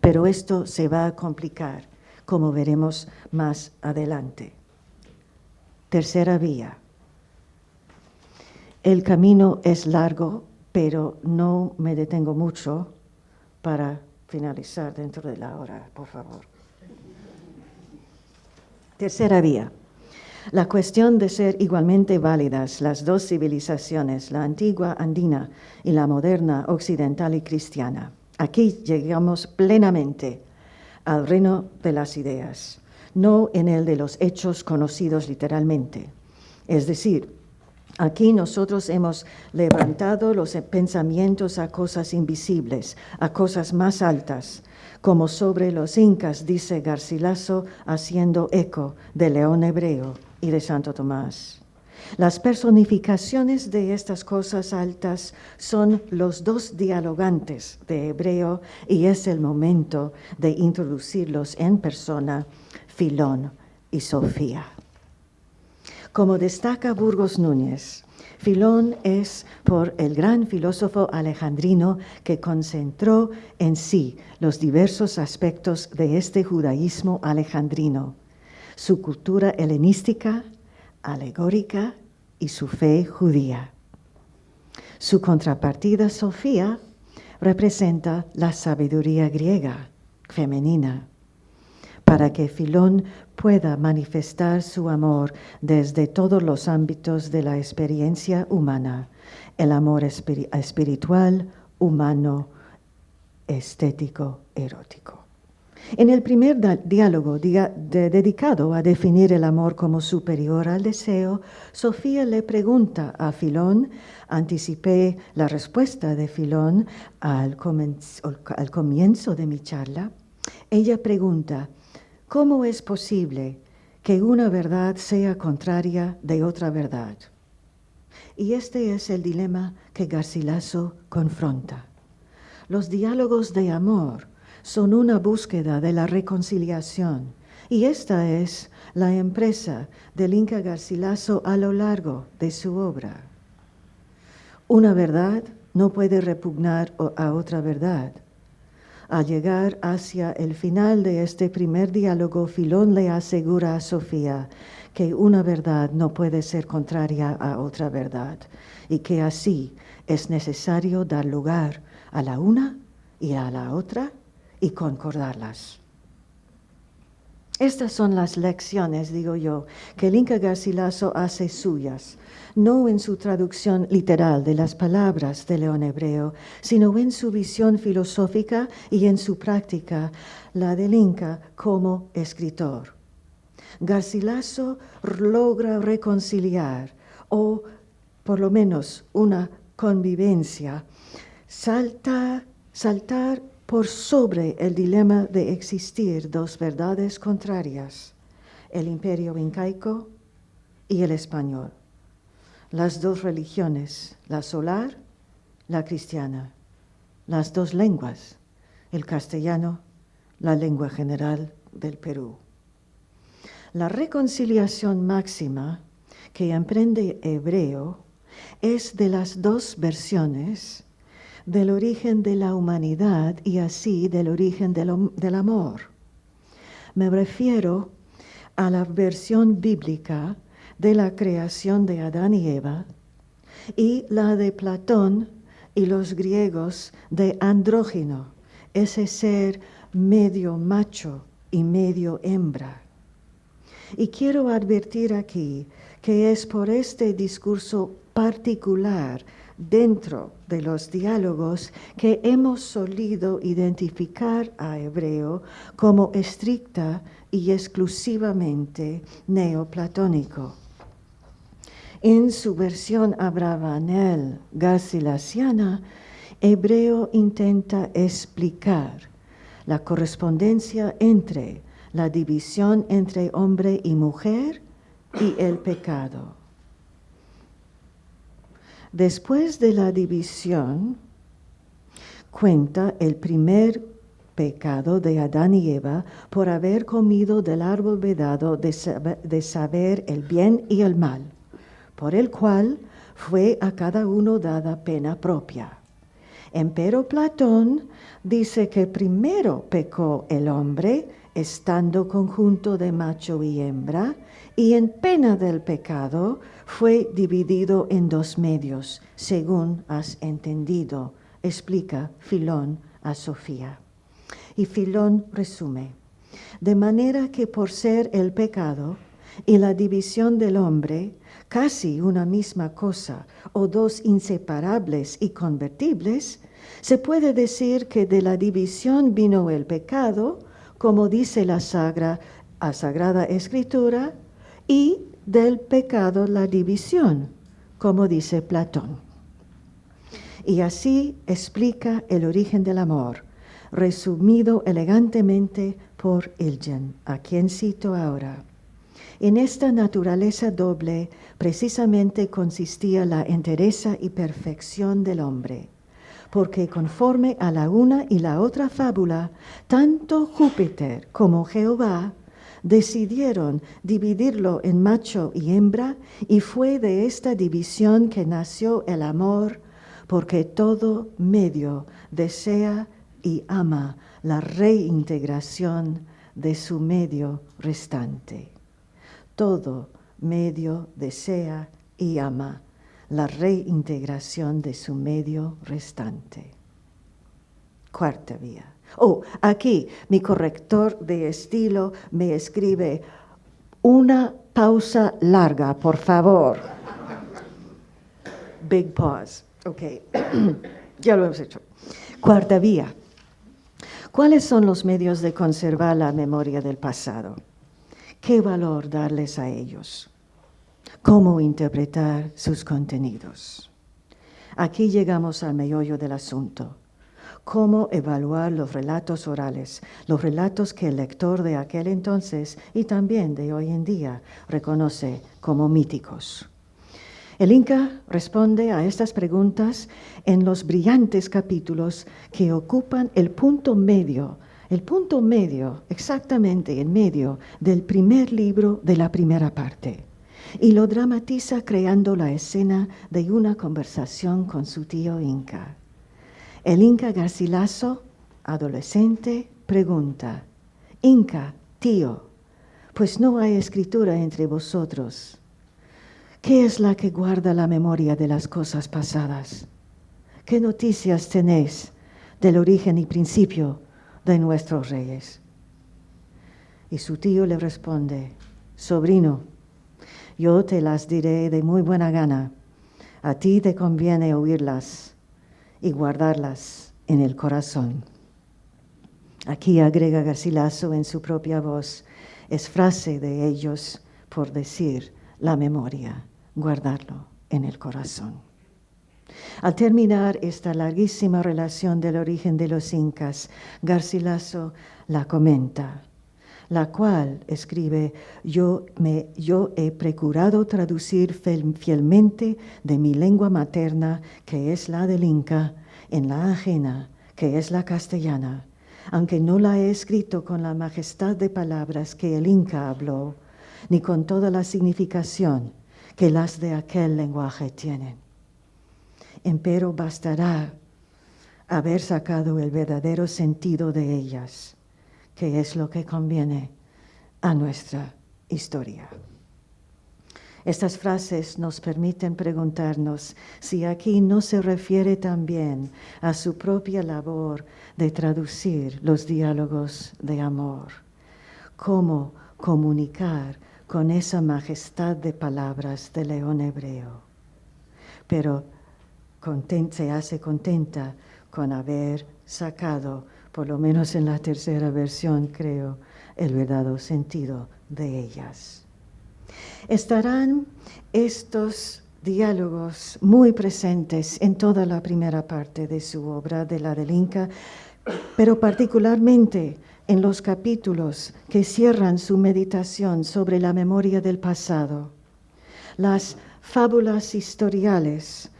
Pero esto se va a complicar, como veremos más adelante. Tercera vía. El camino es largo, pero no me detengo mucho para finalizar dentro de la hora, por favor. Tercera vía. La cuestión de ser igualmente válidas las dos civilizaciones, la antigua andina y la moderna occidental y cristiana. Aquí llegamos plenamente al reino de las ideas, no en el de los hechos conocidos literalmente. Es decir, aquí nosotros hemos levantado los pensamientos a cosas invisibles, a cosas más altas, como sobre los incas, dice Garcilaso, haciendo eco de León Hebreo y de Santo Tomás. Las personificaciones de estas cosas altas son los dos dialogantes de Hebreo y es el momento de introducirlos en persona, Filón y Sofía. Como destaca Burgos Núñez, Filón es por el gran filósofo alejandrino que concentró en sí los diversos aspectos de este judaísmo alejandrino, su cultura helenística, alegórica y su fe judía. Su contrapartida, Sofía, representa la sabiduría griega, femenina, para que Filón pueda manifestar su amor desde todos los ámbitos de la experiencia humana, el amor espiritual, humano, estético, erótico. En el primer diálogo dedicado a definir el amor como superior al deseo, Sofía le pregunta a Filón, anticipé la respuesta de Filón al comienzo de mi charla, ella pregunta, ¿cómo es posible que una verdad sea contraria de otra verdad? Y este es el dilema que Garcilaso confronta. Los diálogos de amor son una búsqueda de la reconciliación, y esta es la empresa del Inca Garcilaso a lo largo de su obra. Una verdad no puede repugnar a otra verdad. Al llegar hacia el final de este primer diálogo, Filón le asegura a Sofía que una verdad no puede ser contraria a otra verdad y que así es necesario dar lugar a la una y a la otra y concordarlas. Estas son las lecciones, digo yo, que el Inca Garcilaso hace suyas, no en su traducción literal de las palabras de León Hebreo, sino en su visión filosófica y en su práctica, la del Inca como escritor. Garcilaso logra reconciliar, o por lo menos una convivencia, saltar por sobre el dilema de existir dos verdades contrarias, el imperio incaico y el español, las dos religiones, la solar, la cristiana, las dos lenguas, el castellano, la lengua general del Perú. La reconciliación máxima que emprende Hebreo es de las dos versiones del origen de la humanidad y así del origen del amor. Me refiero a la versión bíblica de la creación de Adán y Eva y la de Platón y los griegos de andrógino, ese ser medio macho y medio hembra. Y quiero advertir aquí que es por este discurso particular dentro de los diálogos que hemos solido identificar a Hebreo como estricta y exclusivamente neoplatónico. En su versión abravanel garcilasiana, Hebreo intenta explicar la correspondencia entre la división entre hombre y mujer y el pecado. Después de la división, cuenta el primer pecado de Adán y Eva por haber comido del árbol vedado de saber el bien y el mal, por el cual fue a cada uno dada pena propia. Empero Platón dice que primero pecó el hombre, estando conjunto de macho y hembra, y en pena del pecado fue dividido en dos medios, según has entendido, explica Filón a Sofía. Y Filón resume: de manera que por ser el pecado y la división del hombre casi una misma cosa o dos inseparables y convertibles, se puede decir que de la división vino el pecado, como dice la Sagrada Escritura, y del pecado la división, como dice Platón. Y así explica el origen del amor, resumido elegantemente por Ilgen, a quien cito ahora. En esta naturaleza doble precisamente consistía la entereza y perfección del hombre, porque conforme a la una y la otra fábula, tanto Júpiter como Jehová decidieron dividirlo en macho y hembra, y fue de esta división que nació el amor, porque todo medio desea y ama la reintegración de su medio restante. Todo medio desea y ama la reintegración de su medio restante. Cuarta vía. Aquí mi corrector de estilo me escribe una pausa larga, por favor. Big pause. Ok, ya lo hemos hecho. Cuarta vía. ¿Cuáles son los medios de conservar la memoria del pasado? ¿Qué valor darles a ellos? ¿Cómo interpretar sus contenidos? Aquí llegamos al meollo del asunto. ¿Cómo evaluar los relatos orales, los relatos que el lector de aquel entonces y también de hoy en día reconoce como míticos? El Inca responde a estas preguntas en los brillantes capítulos que ocupan el punto medio, exactamente en medio del primer libro de la primera parte, y lo dramatiza creando la escena de una conversación con su tío Inca. El Inca Garcilaso, adolescente, pregunta: Inca, tío, pues no hay escritura entre vosotros. ¿Qué es la que guarda la memoria de las cosas pasadas? ¿Qué noticias tenéis del origen y principio de nuestros reyes? Y su tío le responde: sobrino, yo te las diré de muy buena gana. A ti te conviene oírlas y guardarlas en el corazón. Aquí agrega Garcilaso en su propia voz: es frase de ellos por decir la memoria, guardarlo en el corazón. Al terminar esta larguísima relación del origen de los incas, Garcilaso la comenta, la cual escribe: yo he procurado traducir fielmente de mi lengua materna, que es la del Inca, en la ajena, que es la castellana, aunque no la he escrito con la majestad de palabras que el Inca habló, ni con toda la significación que las de aquel lenguaje tienen. Empero bastará haber sacado el verdadero sentido de ellas, que es lo que conviene a nuestra historia. Estas frases nos permiten preguntarnos si aquí no se refiere también a su propia labor de traducir los diálogos de amor. Cómo comunicar con esa majestad de palabras de león hebreo. Pero se hace contenta con haber sacado, por lo menos en la tercera versión, creo, el verdadero sentido de ellas. Estarán estos diálogos muy presentes en toda la primera parte de su obra, de la del Inca, pero particularmente en los capítulos que cierran su meditación sobre la memoria del pasado. Las fábulas historiales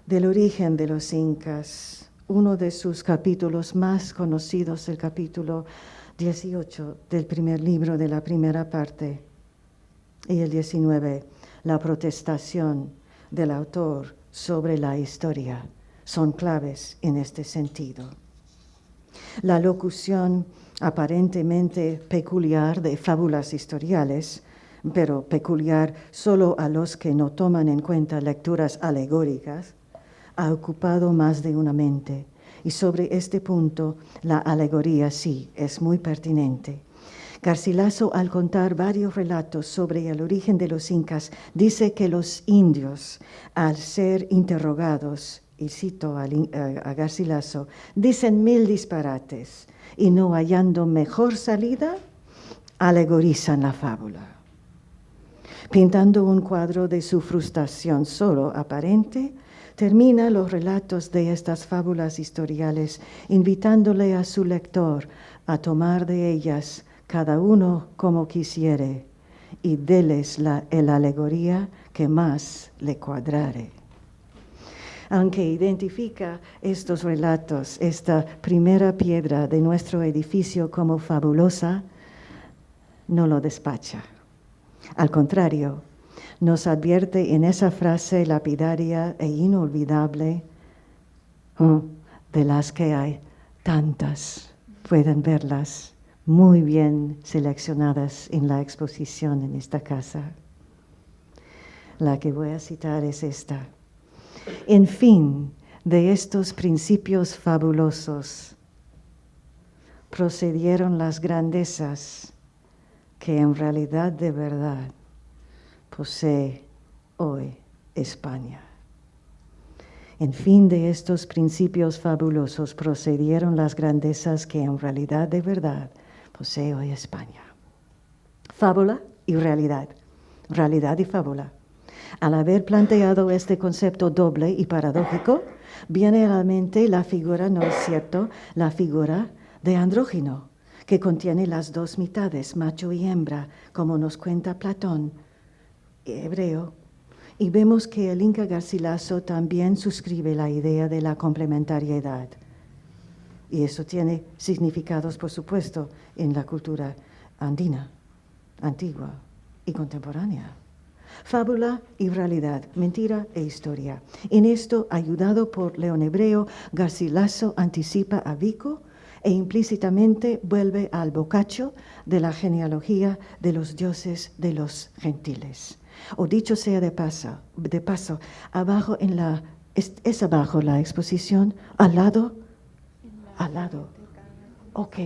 del origen de los incas, uno de sus capítulos más conocidos, el capítulo 18 del primer libro de la primera parte, y el 19, la protestación del autor sobre la historia, son claves en este sentido. La locución aparentemente peculiar de fábulas historiales, pero peculiar solo a los que no toman en cuenta lecturas alegóricas, ha ocupado más de una mente. Y sobre este punto, la alegoría sí es muy pertinente. Garcilaso, al contar varios relatos sobre el origen de los incas, dice que los indios, al ser interrogados, y cito a Garcilaso, dicen 1000 disparates y no hallando mejor salida, alegorizan la fábula. Pintando un cuadro de su frustración solo aparente, termina los relatos de estas fábulas historiales invitándole a su lector a tomar de ellas cada uno como quisiere y déles la alegoría que más le cuadrare. Aunque identifica estos relatos, esta primera piedra de nuestro edificio como fabulosa, no lo despacha. Al contrario, nos advierte en esa frase lapidaria e inolvidable, de las que hay tantas, pueden verlas muy bien seleccionadas en la exposición en esta casa. La que voy a citar es esta. En fin, de estos principios fabulosos procedieron las grandezas que en realidad de verdad posee hoy España. En fin, de estos principios fabulosos procedieron las grandezas que en realidad de verdad posee hoy España. Fábula y realidad, realidad y fábula. Al haber planteado este concepto doble y paradójico, viene a la mente la figura, ¿no es cierto?, la figura de andrógino, que contiene las dos mitades, macho y hembra, como nos cuenta Platón, hebreo. Y vemos que el Inca Garcilaso también suscribe la idea de la complementariedad. Y eso tiene significados, por supuesto, en la cultura andina, antigua y contemporánea. Fábula y realidad, mentira e historia. En esto, ayudado por León Hebreo, Garcilaso anticipa a Vico e implícitamente vuelve al Boccaccio de la genealogía de los dioses de los gentiles. O dicho sea de paso, abajo en la, es abajo la exposición, al lado. Ok,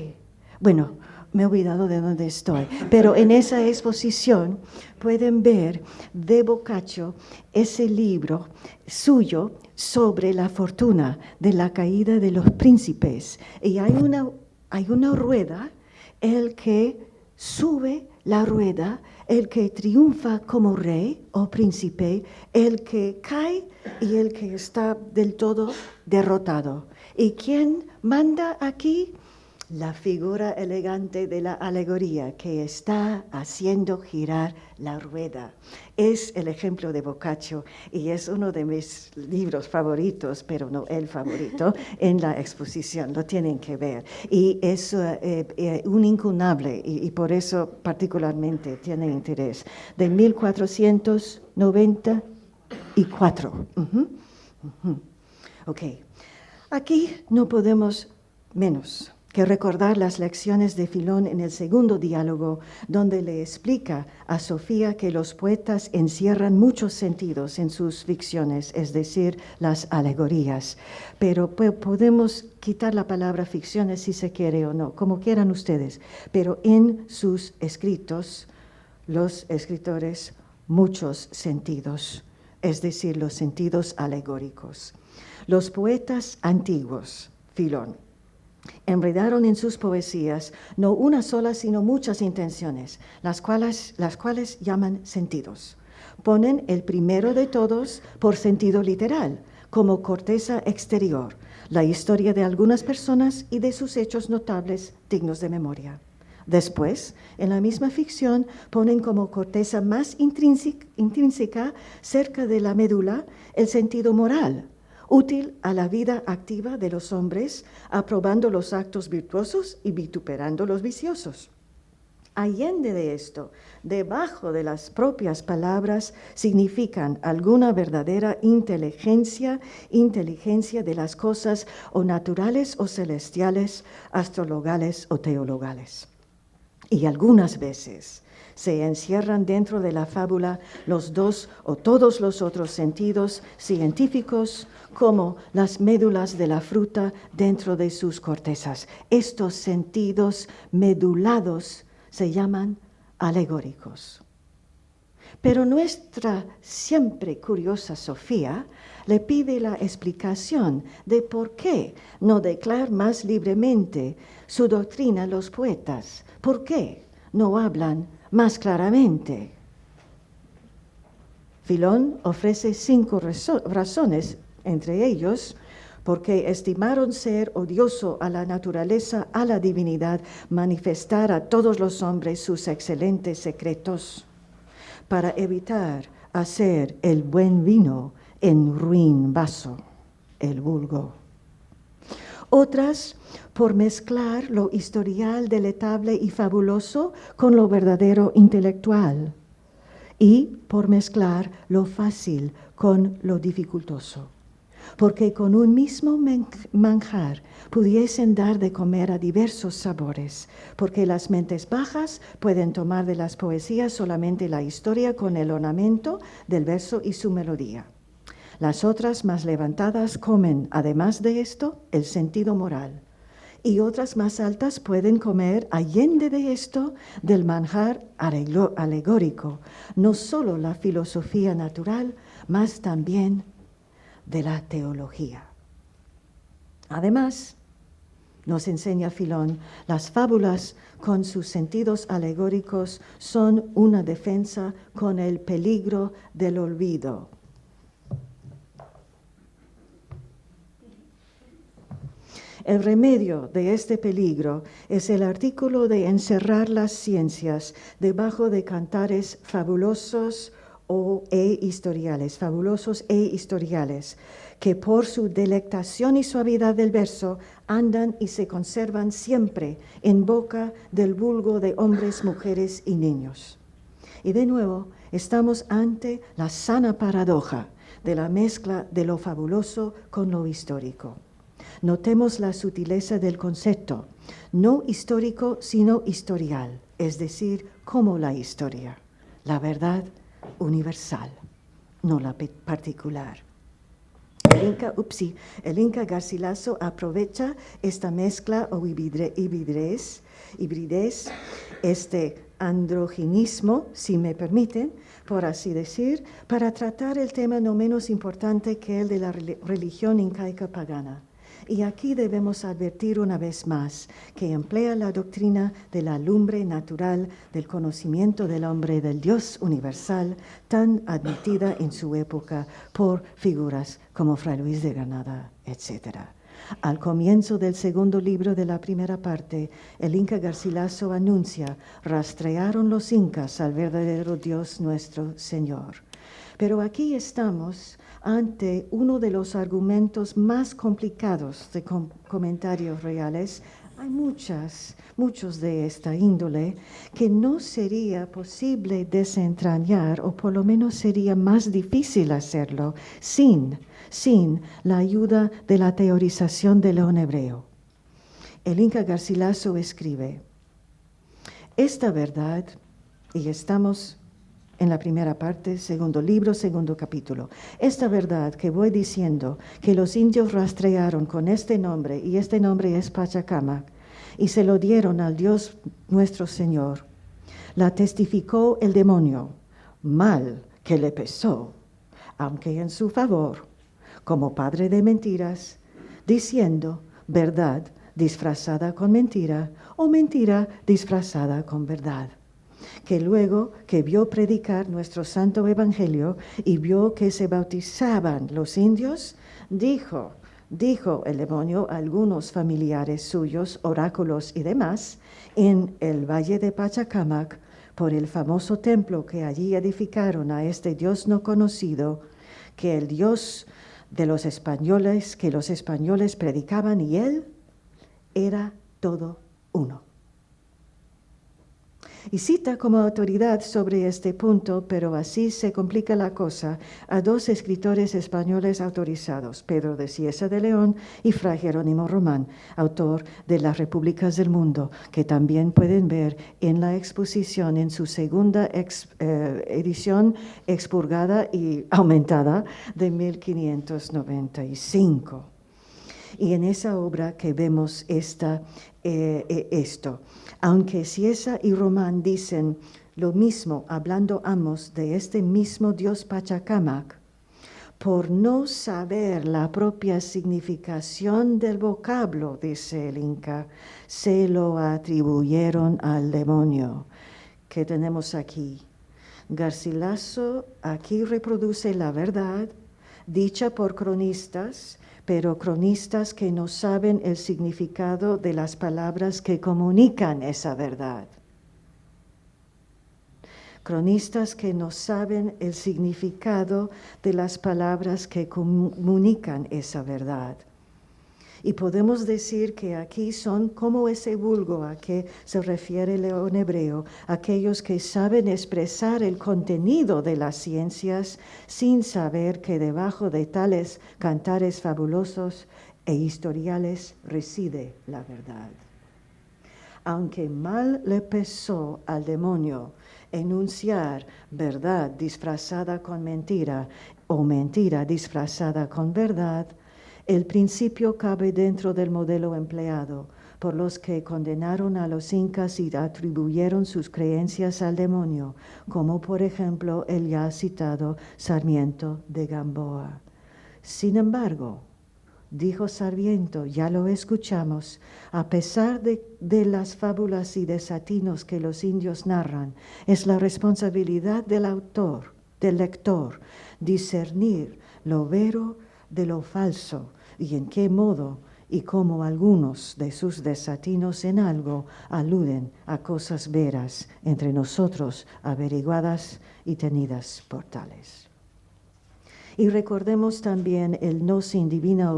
bueno, me he olvidado de dónde estoy, pero en esa exposición pueden ver de Boccaccio ese libro suyo sobre la fortuna de la caída de los príncipes. Y hay una rueda, el que sube la rueda, el que triunfa como rey o príncipe, el que cae y el que está del todo derrotado. ¿Y quién manda aquí? La figura elegante de la alegoría que está haciendo girar la rueda. Es el ejemplo de Boccaccio y es uno de mis libros favoritos, pero no el favorito, en la exposición. Lo tienen que ver. Y es un incunable y por eso particularmente tiene interés. De 1494. Ok. Aquí no podemos menos que recordar las lecciones de Filón en el segundo diálogo, donde le explica a Sofía que los poetas encierran muchos sentidos en sus ficciones, es decir, las alegorías. Pero podemos quitar la palabra ficciones si se quiere o no, como quieran ustedes. Pero en sus escritos, los escritores, muchos sentidos, es decir, los sentidos alegóricos. Los poetas antiguos, Filón, enredaron en sus poesías no una sola, sino muchas intenciones, las cuales llaman sentidos. Ponen el primero de todos por sentido literal, como corteza exterior, la historia de algunas personas y de sus hechos notables dignos de memoria. Después, en la misma ficción, ponen como corteza más intrínseca, cerca de la médula, el sentido moral, útil a la vida activa de los hombres, aprobando los actos virtuosos y vituperando los viciosos. Allende de esto, debajo de las propias palabras, significan alguna verdadera inteligencia de las cosas o naturales o celestiales, astrologales o teologales. Y algunas veces se encierran dentro de la fábula los dos o todos los otros sentidos científicos, como las médulas de la fruta dentro de sus cortezas. Estos sentidos medulados se llaman alegóricos. Pero nuestra siempre curiosa Sofía le pide la explicación de por qué no declaran más libremente su doctrina los poetas, por qué no hablan más claramente. Filón ofrece 5 razones, entre ellos, porque estimaron ser odioso a la naturaleza, a la divinidad, manifestar a todos los hombres sus excelentes secretos, para evitar hacer el buen vino en ruin vaso, el vulgo. Otras, por mezclar lo historial, deletable y fabuloso con lo verdadero intelectual, y por mezclar lo fácil con lo dificultoso. Porque con un mismo manjar pudiesen dar de comer a diversos sabores, porque las mentes bajas pueden tomar de las poesías solamente la historia con el ornamento del verso y su melodía. Las otras más levantadas comen, además de esto, el sentido moral, y otras más altas pueden comer, allende de esto, del manjar alegórico, no solo la filosofía natural, mas también de la teología. Además, nos enseña Filón, las fábulas con sus sentidos alegóricos son una defensa con el peligro del olvido. El remedio de este peligro es el artículo de encerrar las ciencias debajo de cantares fabulosos e historiales, que por su delectación y suavidad del verso andan y se conservan siempre en boca del vulgo de hombres, mujeres y niños. Y de nuevo estamos ante la sana paradoja de la mezcla de lo fabuloso con lo histórico. Notemos la sutileza del concepto, no histórico sino historial, es decir, como la historia, la verdad universal, no la particular. El Inca Garcilaso aprovecha esta mezcla o hibridez, este androginismo, si me permiten, por así decir, para tratar el tema no menos importante que el de la religión incaica pagana. Y aquí debemos advertir una vez más que emplea la doctrina de la lumbre natural del conocimiento del hombre, del Dios universal, tan admitida en su época por figuras como Fray Luis de Granada, etc. Al comienzo del segundo libro de la primera parte, el Inca Garcilaso anuncia: rastrearon los incas al verdadero Dios nuestro Señor. Pero aquí estamos ante uno de los argumentos más complicados de comentarios reales. Hay muchos de esta índole que no sería posible desentrañar, o por lo menos sería más difícil hacerlo sin la ayuda de la teorización del león hebreo. El Inca Garcilaso escribe: esta verdad, y estamos en la primera parte, segundo libro, segundo capítulo. Esta verdad que voy diciendo, que los indios rastrearon con este nombre, y este nombre es Pachacamac, y se lo dieron al Dios nuestro Señor, la testificó el demonio, mal que le pesó, aunque en su favor, como padre de mentiras, diciendo verdad disfrazada con mentira, o mentira disfrazada con verdad. Que luego que vio predicar nuestro santo evangelio y vio que se bautizaban los indios, dijo el demonio a algunos familiares suyos, oráculos y demás, en el valle de Pachacamac, por el famoso templo que allí edificaron a este Dios no conocido, que el Dios de los españoles que los españoles predicaban y él era todo uno. Y cita como autoridad sobre este punto, pero así se complica la cosa, a dos escritores españoles autorizados, Pedro de Cieza de León y Fray Jerónimo Román, autor de Las Repúblicas del Mundo, que también pueden ver en la exposición en su segunda edición expurgada y aumentada de 1595. Y en esa obra que vemos esto. Aunque Cieza y Román dicen lo mismo, hablando ambos de este mismo Dios Pachacamac, por no saber la propia significación del vocablo, dice el Inca, se lo atribuyeron al demonio. ¿Qué tenemos aquí? Garcilaso aquí reproduce la verdad dicha por cronistas, pero cronistas que no saben el significado de las palabras que comunican esa verdad. Cronistas que no saben el significado de las palabras que comunican esa verdad. Y podemos decir que aquí son como ese vulgo a que se refiere León Hebreo, aquellos que saben expresar el contenido de las ciencias sin saber que debajo de tales cantares fabulosos e historiales reside la verdad. Aunque mal le pesó al demonio enunciar verdad disfrazada con mentira o mentira disfrazada con verdad, el principio cabe dentro del modelo empleado por los que condenaron a los incas y atribuyeron sus creencias al demonio, como por ejemplo el ya citado Sarmiento de Gamboa. Sin embargo, dijo Sarmiento, ya lo escuchamos, a pesar de las fábulas y desatinos que los indios narran, es la responsabilidad del autor, del lector, discernir lo vero de lo falso, y en qué modo y cómo algunos de sus desatinos en algo aluden a cosas veras entre nosotros, averiguadas y tenidas por tales. Y recordemos también el no sin divina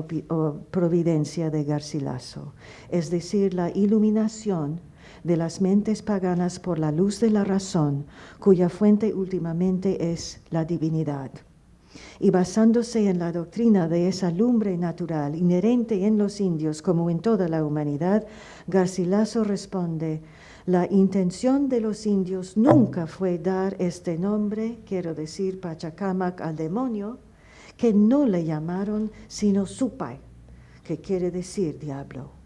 providencia de Garcilaso, es decir, la iluminación de las mentes paganas por la luz de la razón, cuya fuente últimamente es la divinidad. Y basándose en la doctrina de esa lumbre natural inherente en los indios como en toda la humanidad, Garcilaso responde, la intención de los indios nunca fue dar este nombre, quiero decir Pachacamac, al demonio, que no le llamaron sino Supay, que quiere decir diablo.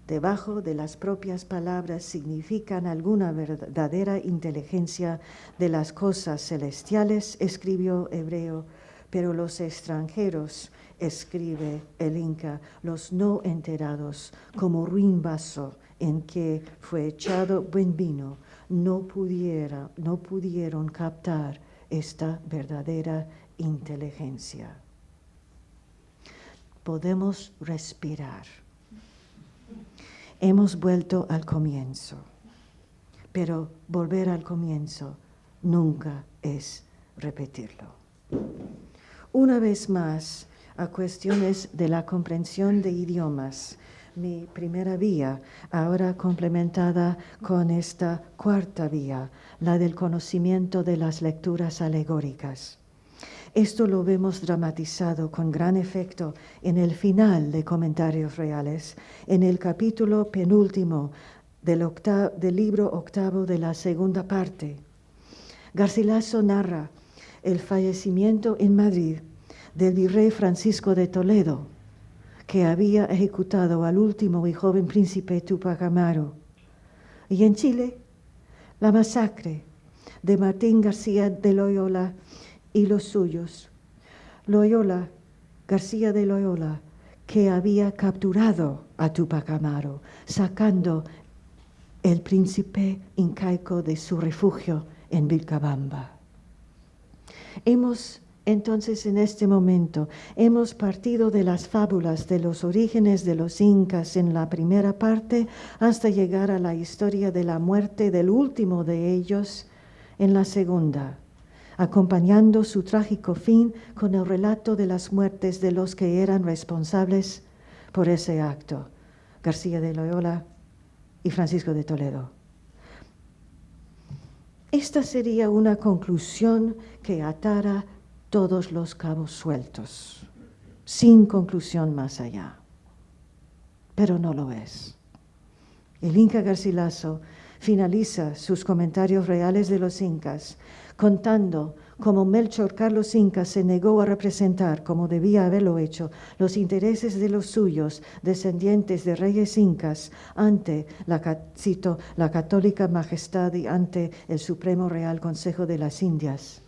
Debajo de las propias palabras significan alguna verdadera inteligencia de las cosas celestiales, escribió Hebreo, pero los extranjeros, escribe el Inca, los no enterados, como ruin vaso en que fue echado buen vino, no pudieron captar esta verdadera inteligencia. Podemos respirar. Hemos vuelto al comienzo, pero volver al comienzo nunca es repetirlo. Una vez más, a cuestiones de la comprensión de idiomas, mi primera vía, ahora complementada con esta cuarta vía, la del conocimiento de las lecturas alegóricas. Esto lo vemos dramatizado con gran efecto en el final de Comentarios Reales, en el capítulo penúltimo del libro octavo de la segunda parte. Garcilaso narra el fallecimiento en Madrid del virrey Francisco de Toledo, que había ejecutado al último y joven príncipe Túpac Amaru. Y en Chile, la masacre de Martín García de Loyola y los suyos. García de Loyola, que había capturado a Túpac Amaru, sacando el príncipe incaico de su refugio en Vilcabamba. Entonces, en este momento, hemos partido de las fábulas de los orígenes de los incas en la primera parte hasta llegar a la historia de la muerte del último de ellos en la segunda. acompañando su trágico fin con el relato de las muertes de los que eran responsables por ese acto, García de Loyola y Francisco de Toledo. Esta sería una conclusión que atara todos los cabos sueltos, sin conclusión más allá. Pero no lo es. El Inca Garcilaso finaliza sus comentarios reales de los incas contando cómo Melchor Carlos Inca se negó a representar, como debía haberlo hecho, los intereses de los suyos, descendientes de reyes incas, ante cito, la católica majestad y ante el Supremo Real Consejo de las Indias,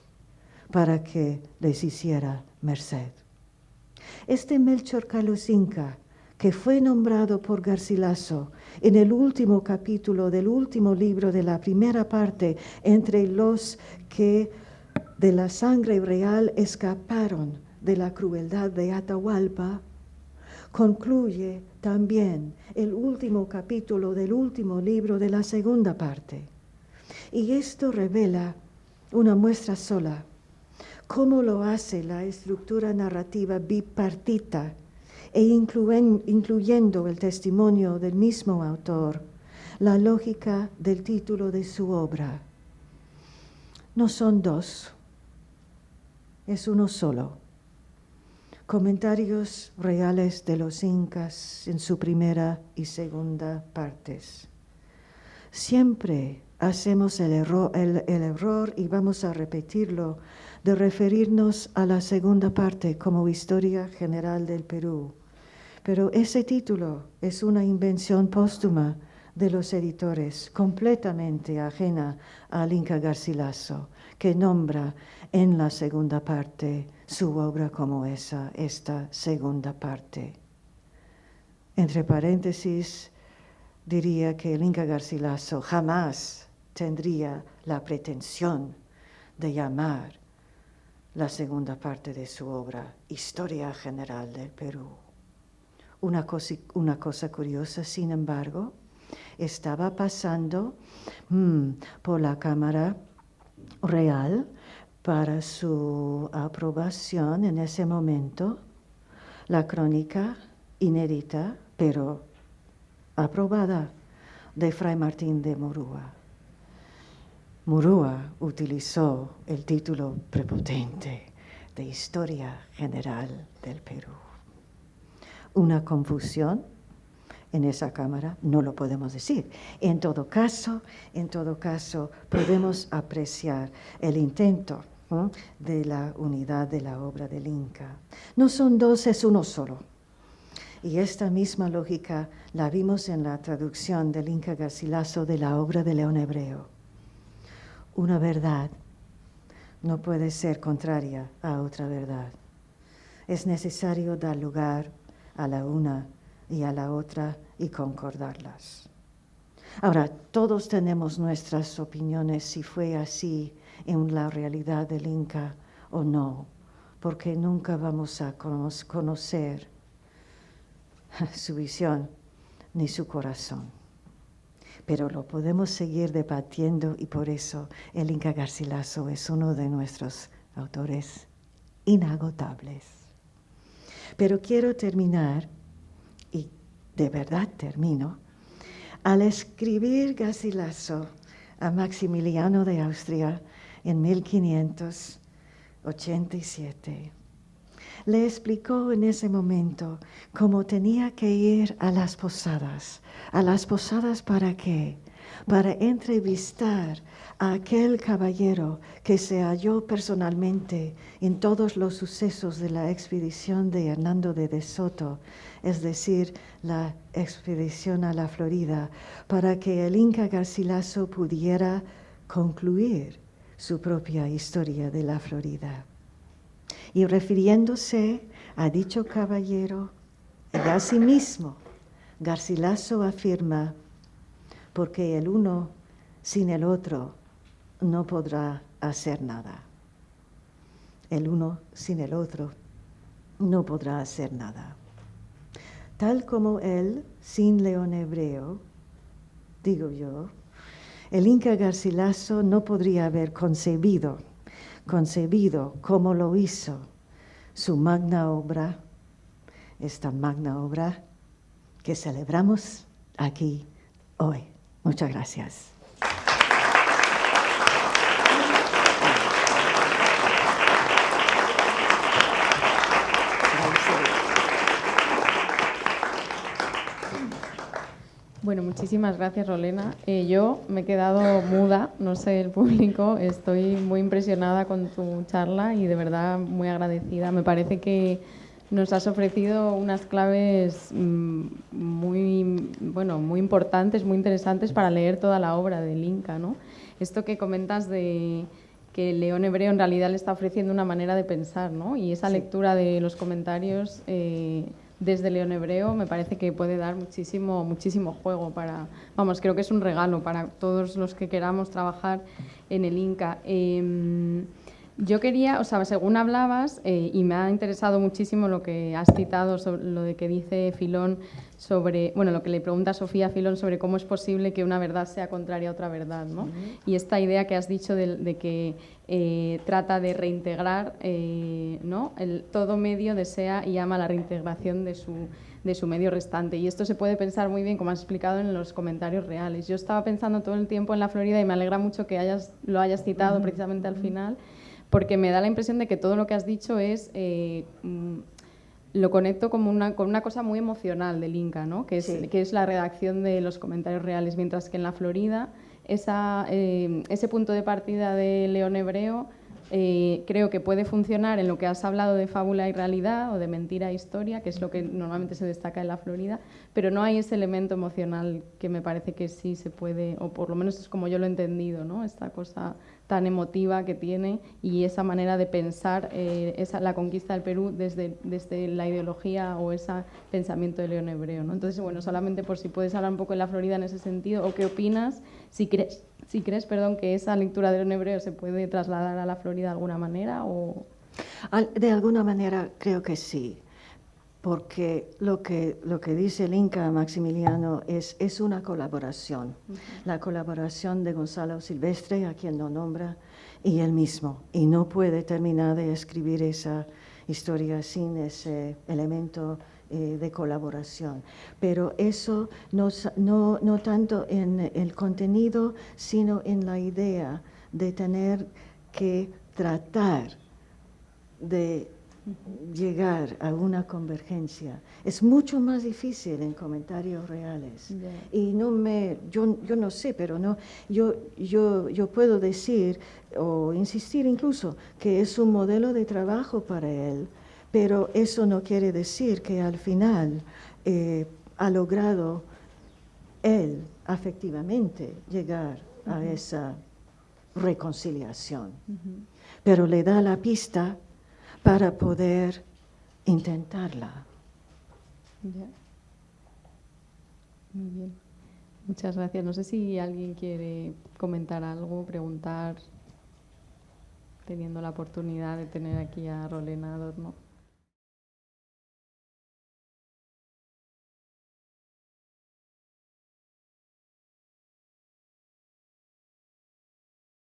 para que les hiciera merced. Este Melchor Carlos Inca, que fue nombrado por Garcilaso en el último capítulo del último libro de la primera parte, entre los que de la sangre real escaparon de la crueldad de Atahualpa, concluye también el último capítulo del último libro de la segunda parte. Y esto revela una muestra sola, cómo lo hace la estructura narrativa bipartita e incluyendo el testimonio del mismo autor, la lógica del título de su obra. No son dos, es uno solo. Comentarios reales de los incas en su primera y segunda partes. Siempre hacemos el error, y vamos a repetirlo, de referirnos a la segunda parte como historia general del Perú. Pero ese título es una invención póstuma de los editores, completamente ajena al Inca Garcilaso, que nombra en la segunda parte su obra como esta segunda parte. Entre paréntesis, diría que el Inca Garcilaso jamás tendría la pretensión de llamar la segunda parte de su obra Historia General del Perú. Una cosa curiosa, sin embargo, estaba pasando por la Cámara Real para su aprobación en ese momento la crónica inédita, pero aprobada, de Fray Martín de Murúa. Murúa utilizó el título prepotente de Historia General del Perú. Una confusión en esa Cámara, no lo podemos decir. En todo caso, podemos apreciar el intento de la unidad de la obra del Inca. No son dos, es uno solo. Y esta misma lógica la vimos en la traducción del Inca Garcilaso de la obra de León Hebreo. Una verdad no puede ser contraria a otra verdad. Es necesario dar lugar a la una y a la otra y concordarlas. Ahora, todos tenemos nuestras opiniones si fue así en la realidad del Inca o no, porque nunca vamos a conocer su visión ni su corazón. Pero lo podemos seguir debatiendo y por eso el Inca Garcilaso es uno de nuestros autores inagotables. Pero quiero terminar, y de verdad termino, al escribir Garcilaso a Maximiliano de Austria en 1587. Le explicó en ese momento cómo tenía que ir a las posadas. ¿A las posadas para qué? Para entrevistar a aquel caballero que se halló personalmente en todos los sucesos de la expedición de Hernando de Soto, es decir, la expedición a la Florida, para que el Inca Garcilaso pudiera concluir su propia historia de la Florida. Y refiriéndose a dicho caballero, y a sí mismo, Garcilaso afirma, porque el uno sin el otro no podrá hacer nada. El uno sin el otro no podrá hacer nada. Tal como él sin León Hebreo, digo yo, el Inca Garcilaso no podría haber concebido concebido como lo hizo su magna obra, esta magna obra que celebramos aquí hoy. Muchas gracias. Bueno, muchísimas gracias, Rolena. Yo me he quedado muda, no sé el público, estoy muy impresionada con tu charla y de verdad muy agradecida. Me parece que nos has ofrecido unas claves muy importantes, muy interesantes para leer toda la obra del Inca, ¿no? Esto que comentas de que el León Hebreo en realidad le está ofreciendo una manera de pensar, ¿no? Y esa lectura de los comentarios desde León Hebreo me parece que puede dar muchísimo juego para, vamos, creo que es un regalo para todos los que queramos trabajar en el Inca. Yo quería, o sea, según hablabas, y me ha interesado muchísimo lo que has citado, sobre lo de que dice Filón sobre, bueno, lo que le pregunta Sofía a Filón sobre cómo es posible que una verdad sea contraria a otra verdad, ¿no? Y esta idea que has dicho de que trata de reintegrar, ¿no? Todo medio desea y ama la reintegración de su medio restante. Y esto se puede pensar muy bien, como has explicado, en los comentarios reales. Yo estaba pensando todo el tiempo en la Florida y me alegra mucho que lo hayas citado precisamente al final, porque me da la impresión de que todo lo que has dicho es lo conecto como con una cosa muy emocional del Inca, ¿no? Que es la redacción de los comentarios reales, mientras que en la Florida ese punto de partida de León Hebreo creo que puede funcionar en lo que has hablado de fábula y realidad o de mentira e historia, que es lo que normalmente se destaca en la Florida, pero no hay ese elemento emocional que me parece que sí se puede, o por lo menos es como yo lo he entendido, ¿no? Esta cosa tan emotiva que tiene y esa manera de pensar la conquista del Perú desde la ideología o ese pensamiento de León Hebreo, ¿no? Entonces, bueno, solamente por si puedes hablar un poco de la Florida en ese sentido, o qué opinas, si crees, que esa lectura de León Hebreo se puede trasladar a la Florida de alguna manera o... De alguna manera creo que sí, porque lo que dice el Inca Maximiliano es una colaboración, la colaboración de Gonzalo Silvestre, a quien lo nombra, y él mismo, y no puede terminar de escribir esa historia sin ese elemento de colaboración. Pero eso no tanto en el contenido, sino en la idea de tener que tratar de llegar a una convergencia. Es mucho más difícil en comentarios reales. Y yo no sé, pero yo puedo decir o insistir incluso que es un modelo de trabajo para él, pero eso no quiere decir que al final ha logrado él afectivamente llegar a esa reconciliación. Pero le da la pista para poder intentarla. Ya. Muy bien. Muchas gracias. No sé si alguien quiere comentar algo, preguntar, teniendo la oportunidad de tener aquí a Rolena Adorno.